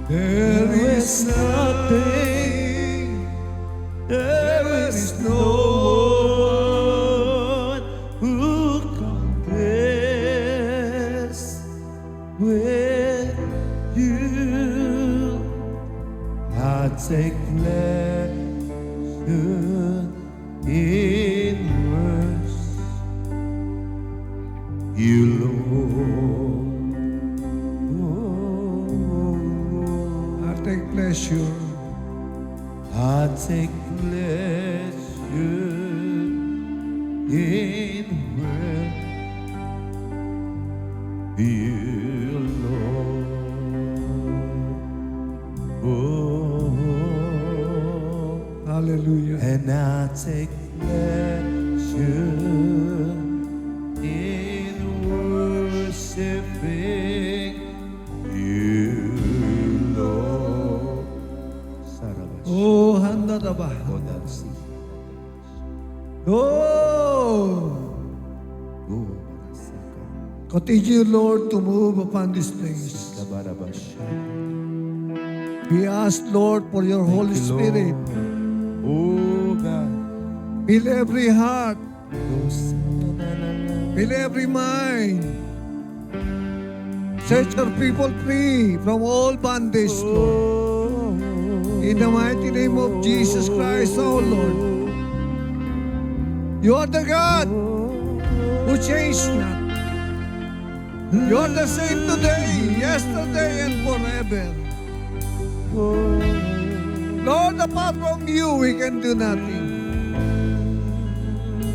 There is nothing, there is no one who compares with you. I take pleasure in worshiping you, Lord. I take pleasure. I take pleasure in worshiping you, Lord. Oh, Hallelujah. and I take pleasure in worshiping you, Lord. Sarabas. Oh, handa na ba? Godasi. Oh! Oh, Marasaka. Continue, Lord, to move upon this place. We ask, Lord, for your Holy Spirit. Oh God. Fill every heart. Fill every mind. Set your people free from all bondage, Lord. In the mighty name of Jesus Christ, our Lord. You are the God who changed not. You are the same today, yesterday, and forever. Lord, apart from you, we can do nothing.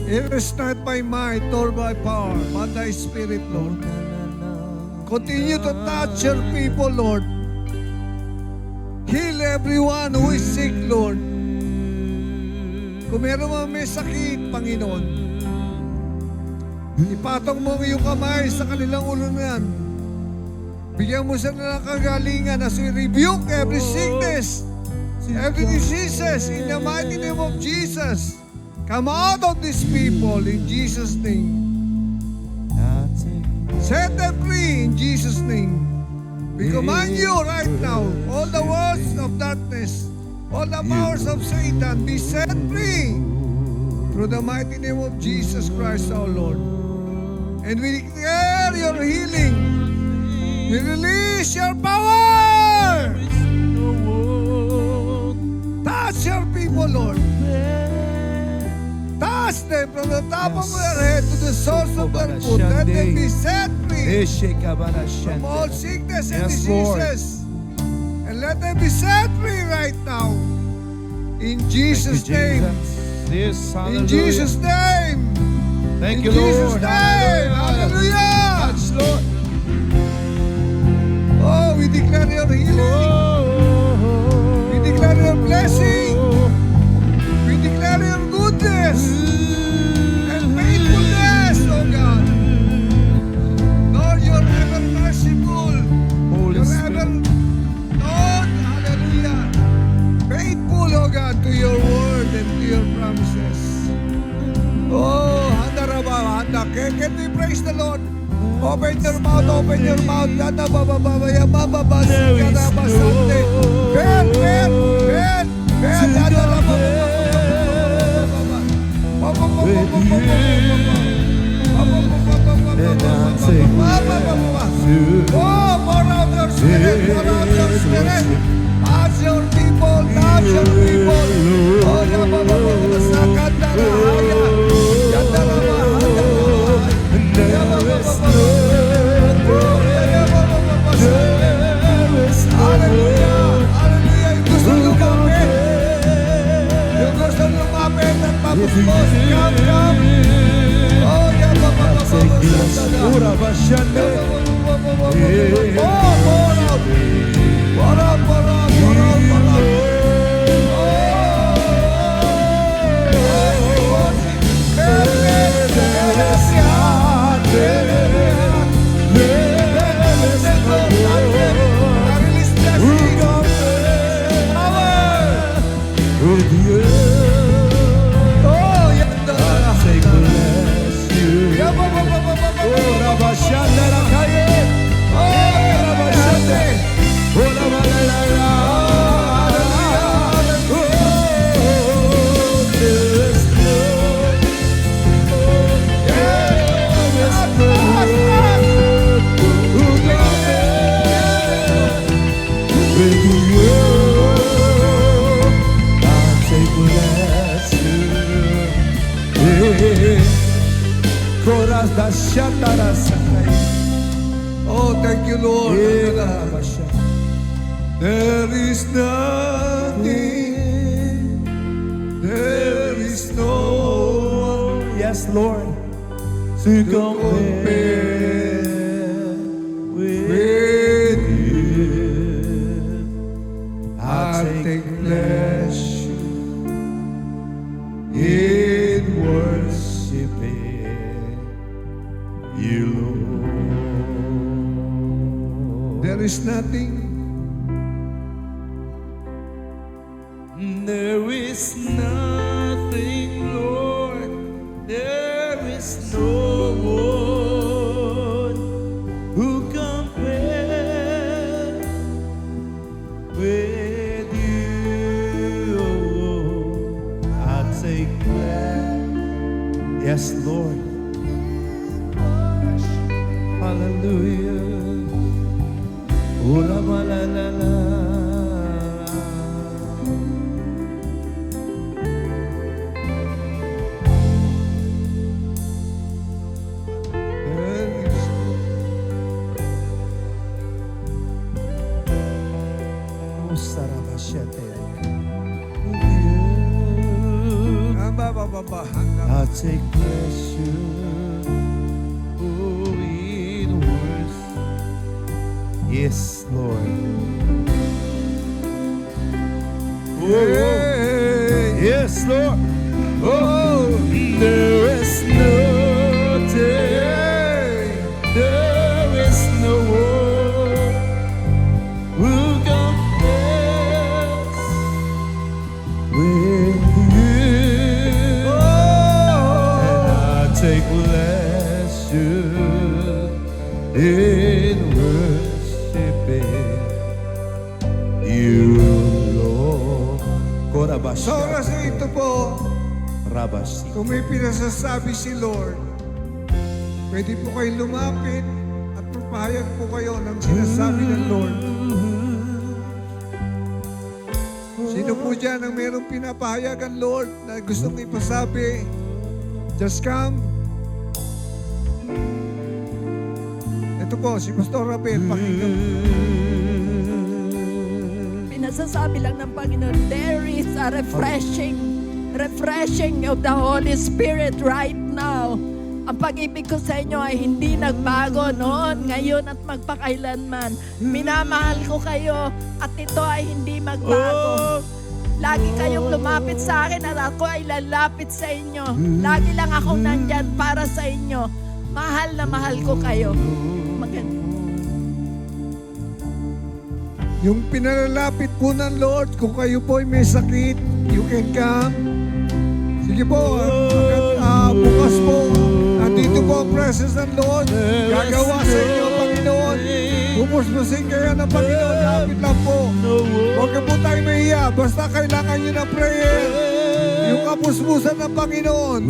It is not by might nor by power, but thy Spirit, Lord. Continue to touch your people, Lord. Heal everyone who is sick, Lord. Kung meron mga may sakit, Panginoon, ipatong mo ang iyong kamay sa kanilang ulo na yan. Bigyan mo sila ng kagalingan as we rebuke every sickness, every diseases in the mighty name of Jesus. Come out of these people in Jesus' name. Set them free in Jesus' name. We command you right now, all the works of darkness, all the powers of Satan, be set free through the mighty name of Jesus Christ our Lord. And we declare your healing. We release your power. Touch your people, Lord. Touch them from the top of their head to the soles of their foot. Let them be set free from all sickness and Yes, Lord. diseases. And let them be set free right now. In Jesus' name. Yes, In Jesus' name. Thank In you, Jesus' Lord. name. Hallelujah. Touch, Lord. Oh, we declare your healing. We declare your blessing. We declare your goodness and faithfulness, oh God. Lord, you're ever merciful. Holy You're ever, Spirit. Lord, hallelujah, faithful, oh God, to your word and to your promises. Oh, handa raba, handa. Can we praise the Lord? Open your mouth, open your mouth. Dada bababaya, bababasi, karabasante. Ben, ben, ben, ben. Dada Oh, pour out your spirit, pour out your spirit. Touch your people, touch your people. Oh, ya babababa, sakandara, haya. Yandara, mahaya. Ya babababa. Hallelujah! Hallelujah! Yung gusto lumapit! Yung gusto lumapit at mapuspos! Come, come! Oh, yeah, Ura bashande. Oh, pour out! Pour out, pour out, pour out, pour out! Oh, thank you, Lord. There is nothing, there is no one Yes, Lord. To to compare with you. I'll take pleasure in worshiping you, Lord. There is nothing. There is nothing, Lord. There is no one hallelujah. Ula malalala. Oh, sarabashete. I take pleasure in worship. Yes, Lord. Oh, yes, Lord. Oh, there is no day, there is no one who compares with you. And I take pleasure in worshiping you, Lord. So kasi ito po, Rabasi. kung may pinasasabi si Lord, pwede po kayo lumapit at papahayag po kayo ng sinasabi ng Lord. Sino po dyan ang mayroong pinapahayag ang Lord na gustong ipasabi? Just come. Ito po, si Pastor Rabel, pakinggan mo. Pinasasabi lang ng Panginoon, there is a refreshing of the Holy Spirit right now. Ang pag-ibig ko sa inyo ay hindi nagbago noon, ngayon at magpakailanman. Minamahal ko kayo at ito ay hindi magbago. Lagi kayong lumapit sa akin at ako ay lalapit sa inyo. Lagi lang akong nandyan para sa inyo. Mahal na mahal ko kayo. Maganda. Yung pinalalapit po ng Lord, kung kayo po ay may sakit, you can come. Sige po, bukas po, nandito po ang presence ng Lord. Gagawa sa inyo, Panginoon. Pumuspusin kayo ng Panginoon, lapit lang po. Huwag na po tayo mahiya, basta kailangan nyo ng prayer. Yung kapuspusan ng Panginoon.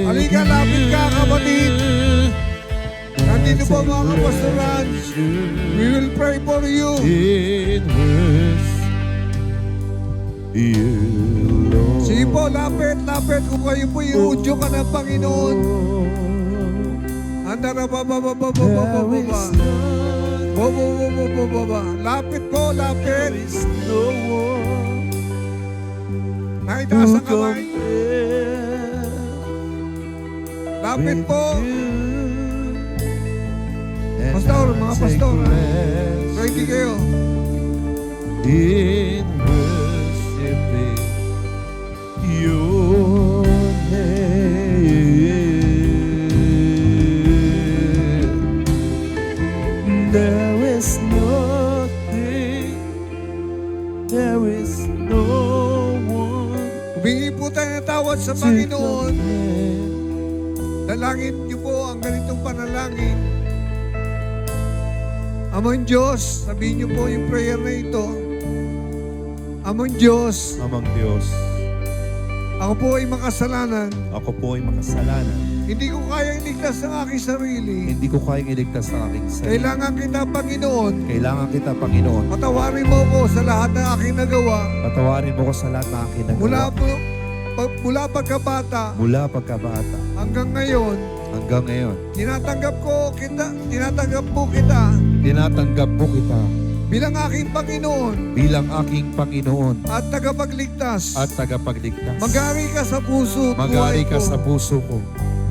Halika, lapit ka, kapatid. Nandito po mga kapastoran. We will pray for you. In worship you, Lord. Sige po, lapit. Kung kayo po iudyo ka ng Panginoon. Handa na ba. Lapit po, lapit. No one Naitaas ang kamay. Lapit po. Pastor, mga pastor. Ready kayo. In worshiping your name, there is nothing, there is no one. Humingi po tayo ng tawad sa Panginoon. Dalangin niyo po ang ganitong panalangin. Amang Diyos, sabihin niyo po yung prayer na ito. Amang Diyos, Amang Diyos, ako po ay makasalanan. ako po ay makasalanan. Hindi ko kayang iligtas ang aking sarili. Hindi ko kayang iligtas ang aking sarili. Kailangan kita, Panginoon. Kailangan kita, Panginoon. Patawarin mo ko sa lahat ng aking nagawa. Patawarin mo ko sa lahat ng aking nagawa. Mula pagkabata Mula pagkabata hanggang ngayon, hanggang ngayon. tinatanggap po kita Tinatanggap po kita bilang aking Panginoon bilang aking Panginoon at tagapagligtas. at tagapagligtas. Mag-ari ka sa puso at Mag-ari buhay ka ko. sa puso ko.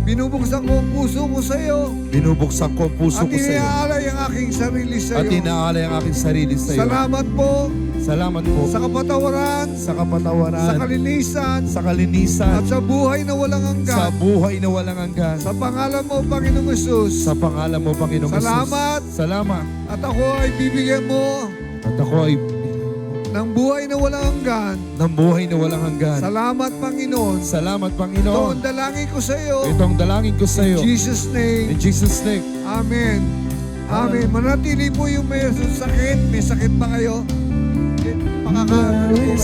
Binubuksan ko ang puso ko sa iyo Binubuksan ko ang puso at ko sa iyo. inaalay ang aking sarili sa At iyo. inaalay ang aking sarili sa iyo. Salamat po Salamat po sa kapatawaran, sa sa kapatawaran, kalinisan, sa kalinisan, at sa buhay na walang sa hanggan. buhay na walang hanggan. Sa pangalan mo, Panginoong Yesus. Sa pangalan mo, Panginoong Jesus. Salamat. Salamat. At ako ay bibigyan mo At ako ay ng buhay na walang hanggan. ng buhay na walang hanggan. Salamat, Panginoon. Salamat, Ito Panginoon. ang dalangin ko sa iyo. Ito ang dalangin ko sa iyo. In Jesus' name. In Jesus' name. Amen. Amen. Manatili po yung may sakit. May sakit pa kayo? Pakakaano po kayo.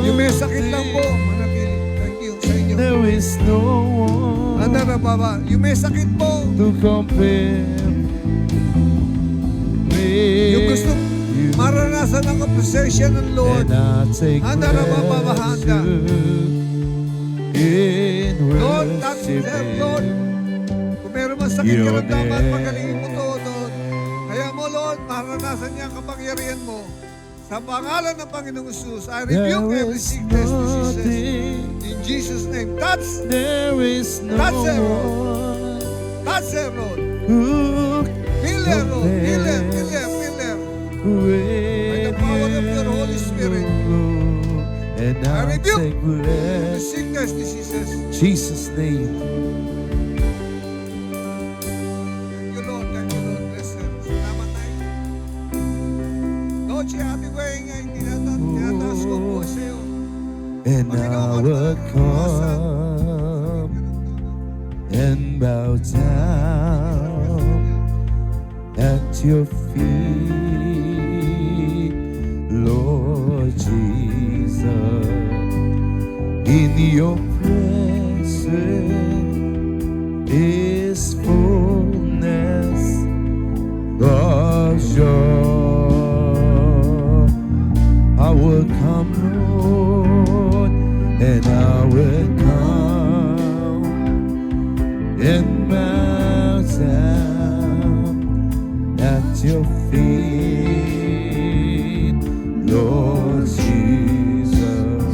Yung may sakit lang po. Manatili. Thank you sa inyo. There is no one Anda na, Baba. Yung may sakit po. to compare Yung gusto maranasan ang presensya ng Lord. And I take Handa na ba, Baba? Handa. in Lord, touch them, Lord. Kung meron man sakit Your karamdaman, name. pagalingin mo to, Lord. Kaya mo, Lord, maranasan niya ang kapangyarihan mo. Sa pangalan ng Panginoong Jesus, I rebuke There every is sickness, diseases. nothing, In Jesus' name, touch, there is no That's it, one touch them, Lord. who Heal them, Lord. Heal them, heal them, heal them. By the power of your Holy Spirit. And I I rebuke take the breath. sickness, diseases. Jesus' name. Thank you, Lord. Thank you, Lord. Bless them. Salamat tayo. Lord, si Ate Weng nga, tinataas ko po sa iyo. And I will come and bow down at your feet, Lord Jesus. In your presence is fullness of joy. I will come, Lord, and I will come and bow down at your feet, Lord Jesus.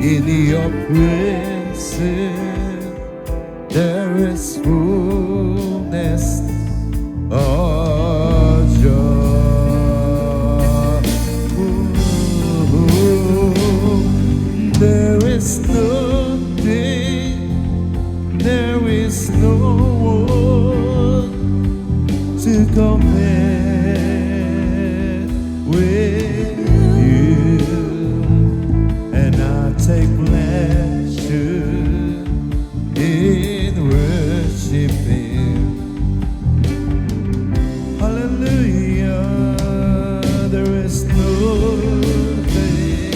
In your presence there is fullness of joy. There is nothing, there is no one to compare with you, and I take pleasure in worshiping. Hallelujah, there is nothing,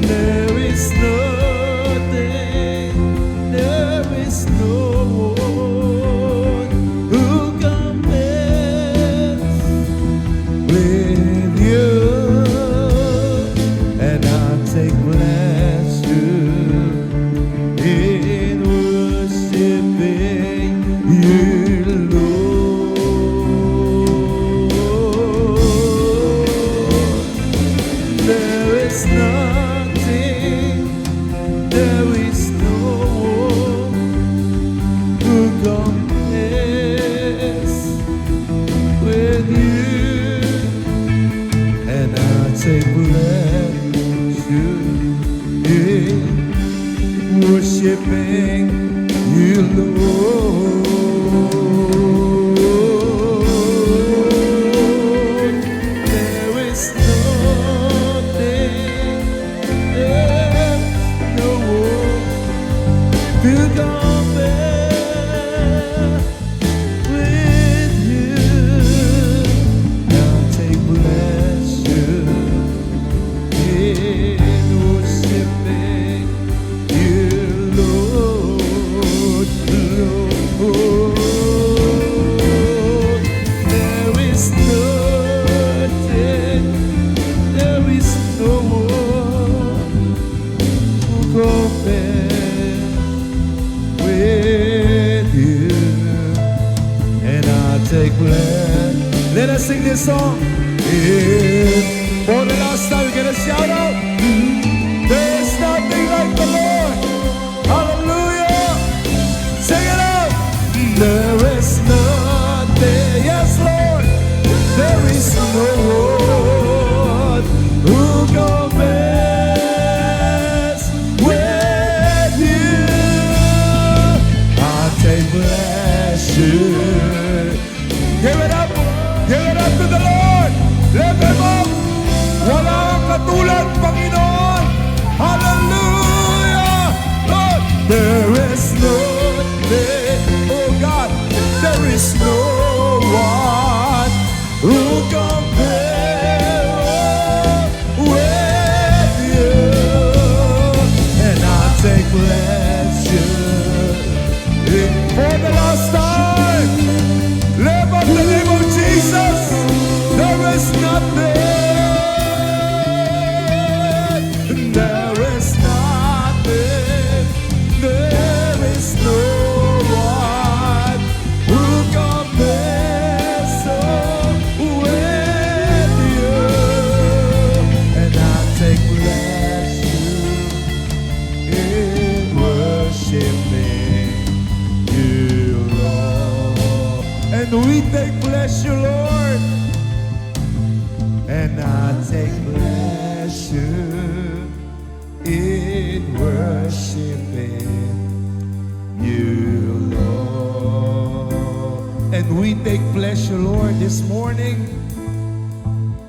there is nothing, there is no one who compares with you, and I take pleasure in worshiping you, Lord. There is nothing, there is no one who compares with you, and I take pleasure in worshiping you, Lord. There is nothing, there's no one to compare with you. Now take pleasure in worshiping you, Lord, Lord. There is nothing, there is no one who compares with you, and I take pleasure. Let us sing this song. Yeah. For the last time, we're gonna shout out. There's nothing like the Lord. Hallelujah. Sing it out. There is nothing. Yes, Lord. There is no one who compares with you. I take pleasure. Give it up to the Lord. Lift Him up. Wala kang katulad, Panginoon. Hallelujah. Lord, there is nothing, oh God, there is no one who compares with you, and I take pleasure in, for the last time, lift up the name of Jesus. And we take pleasure, Lord. And I take pleasure in worshiping you, Lord. And we take pleasure, Lord, this morning.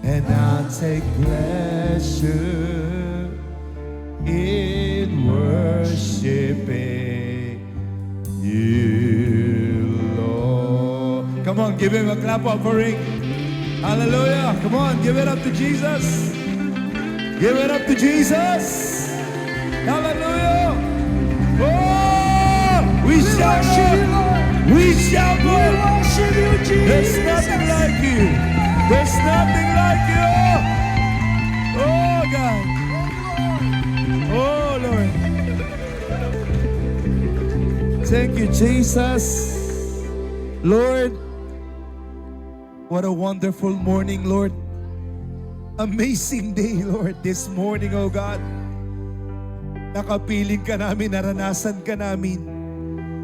And I take pleasure in worshiping you, Lord. Come on, give him a clap offering. Hallelujah. Come on, give it up to Jesus. Give it up to Jesus. Hallelujah. Oh, we shout, Lord. We shout, Lord. There's nothing like you. There's nothing like you. Oh, God. Oh, Lord. Thank you, Jesus. Lord, what a wonderful morning, Lord. Amazing day, Lord, this morning, oh God. Nakapiling ka namin, naranasan ka namin.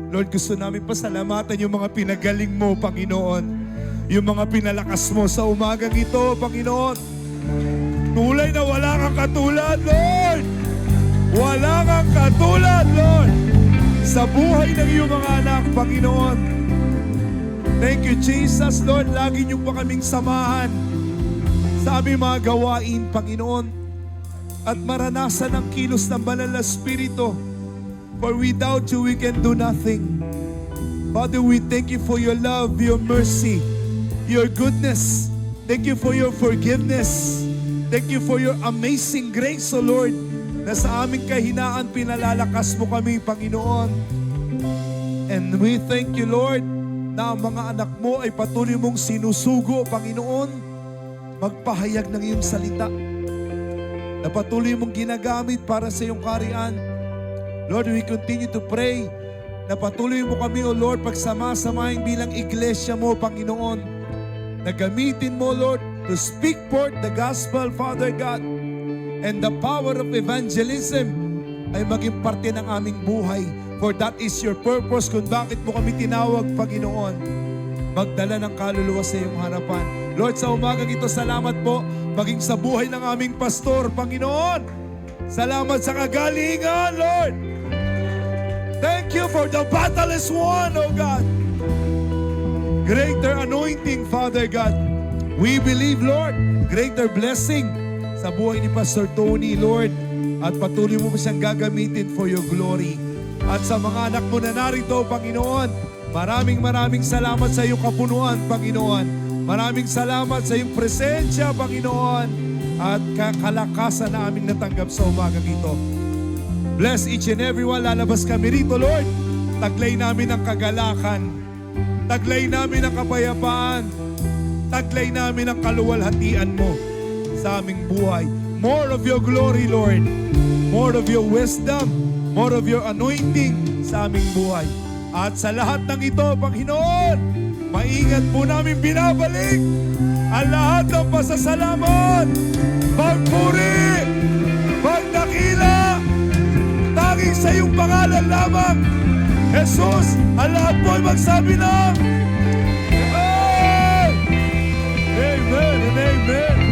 Lord, gusto namin pasalamatan yung mga pinagaling mo, Panginoon. Yung mga pinalakas mo sa umagang ito, Panginoon. Tulay na wala kang katulad, Lord. Wala kang katulad, Lord. Sa buhay ng iyong mga anak, Panginoon. Thank you, Jesus, Lord. Lagi niyo pa kaming samahan sa aming mga gawain, Panginoon. At maranasan ang kilos ng banal na Espiritu. For without you, we can do nothing. Father, we thank you for your love, your mercy, your goodness. Thank you for your forgiveness. Thank you for your amazing grace, O Lord, na sa aming kahinaan pinalalakas mo kami, Panginoon. And we thank you, Lord, na ang mga anak mo ay patuloy mong sinusugo, Panginoon, magpahayag ng iyong salita, na patuloy mong ginagamit para sa iyong kaharian. Lord, we continue to pray na patuloy mo kami, O Lord, pagsama-samahin bilang iglesia mo, Panginoon, na gamitin mo, Lord, to speak forth the gospel, Father God, and the power of evangelism ay maging parte ng aming buhay. For that is your purpose kung bakit mo kami tinawag, Panginoon. Magdala ng kaluluwa sa iyong harapan. Lord, sa umagang ito, salamat po maging sa buhay ng aming pastor, Panginoon. Salamat sa kagalingan, Lord. Thank you for the battle is won, oh God. Greater anointing, Father God. We believe, Lord, greater blessing sa buhay ni Pastor Tony, Lord. At patuloy mo siyang gagamitin for your glory. At sa mga anak mo na narito, Panginoon, maraming salamat sa iyong kapunuan, Panginoon. Maraming salamat sa iyong presensya, Panginoon. At kalakasan na aming natanggap sa umagang ito. Bless each and everyone. Lalabas kami rito, Lord. Taglay namin ang kagalakan. Taglay namin ang kapayapaan. Taglay namin ang kaluwalhatian mo sa aming buhay. More of your glory, Lord. More of your wisdom. More of your anointing sa aming buhay. At sa lahat ng ito, Panginoon, maingat po namin binabalik ang lahat ng pasasalamat, pagpuri, pagdakila, tanging sa iyong pangalan lamang. Jesus, ang lahat po ay magsabi ng Amen and Amen.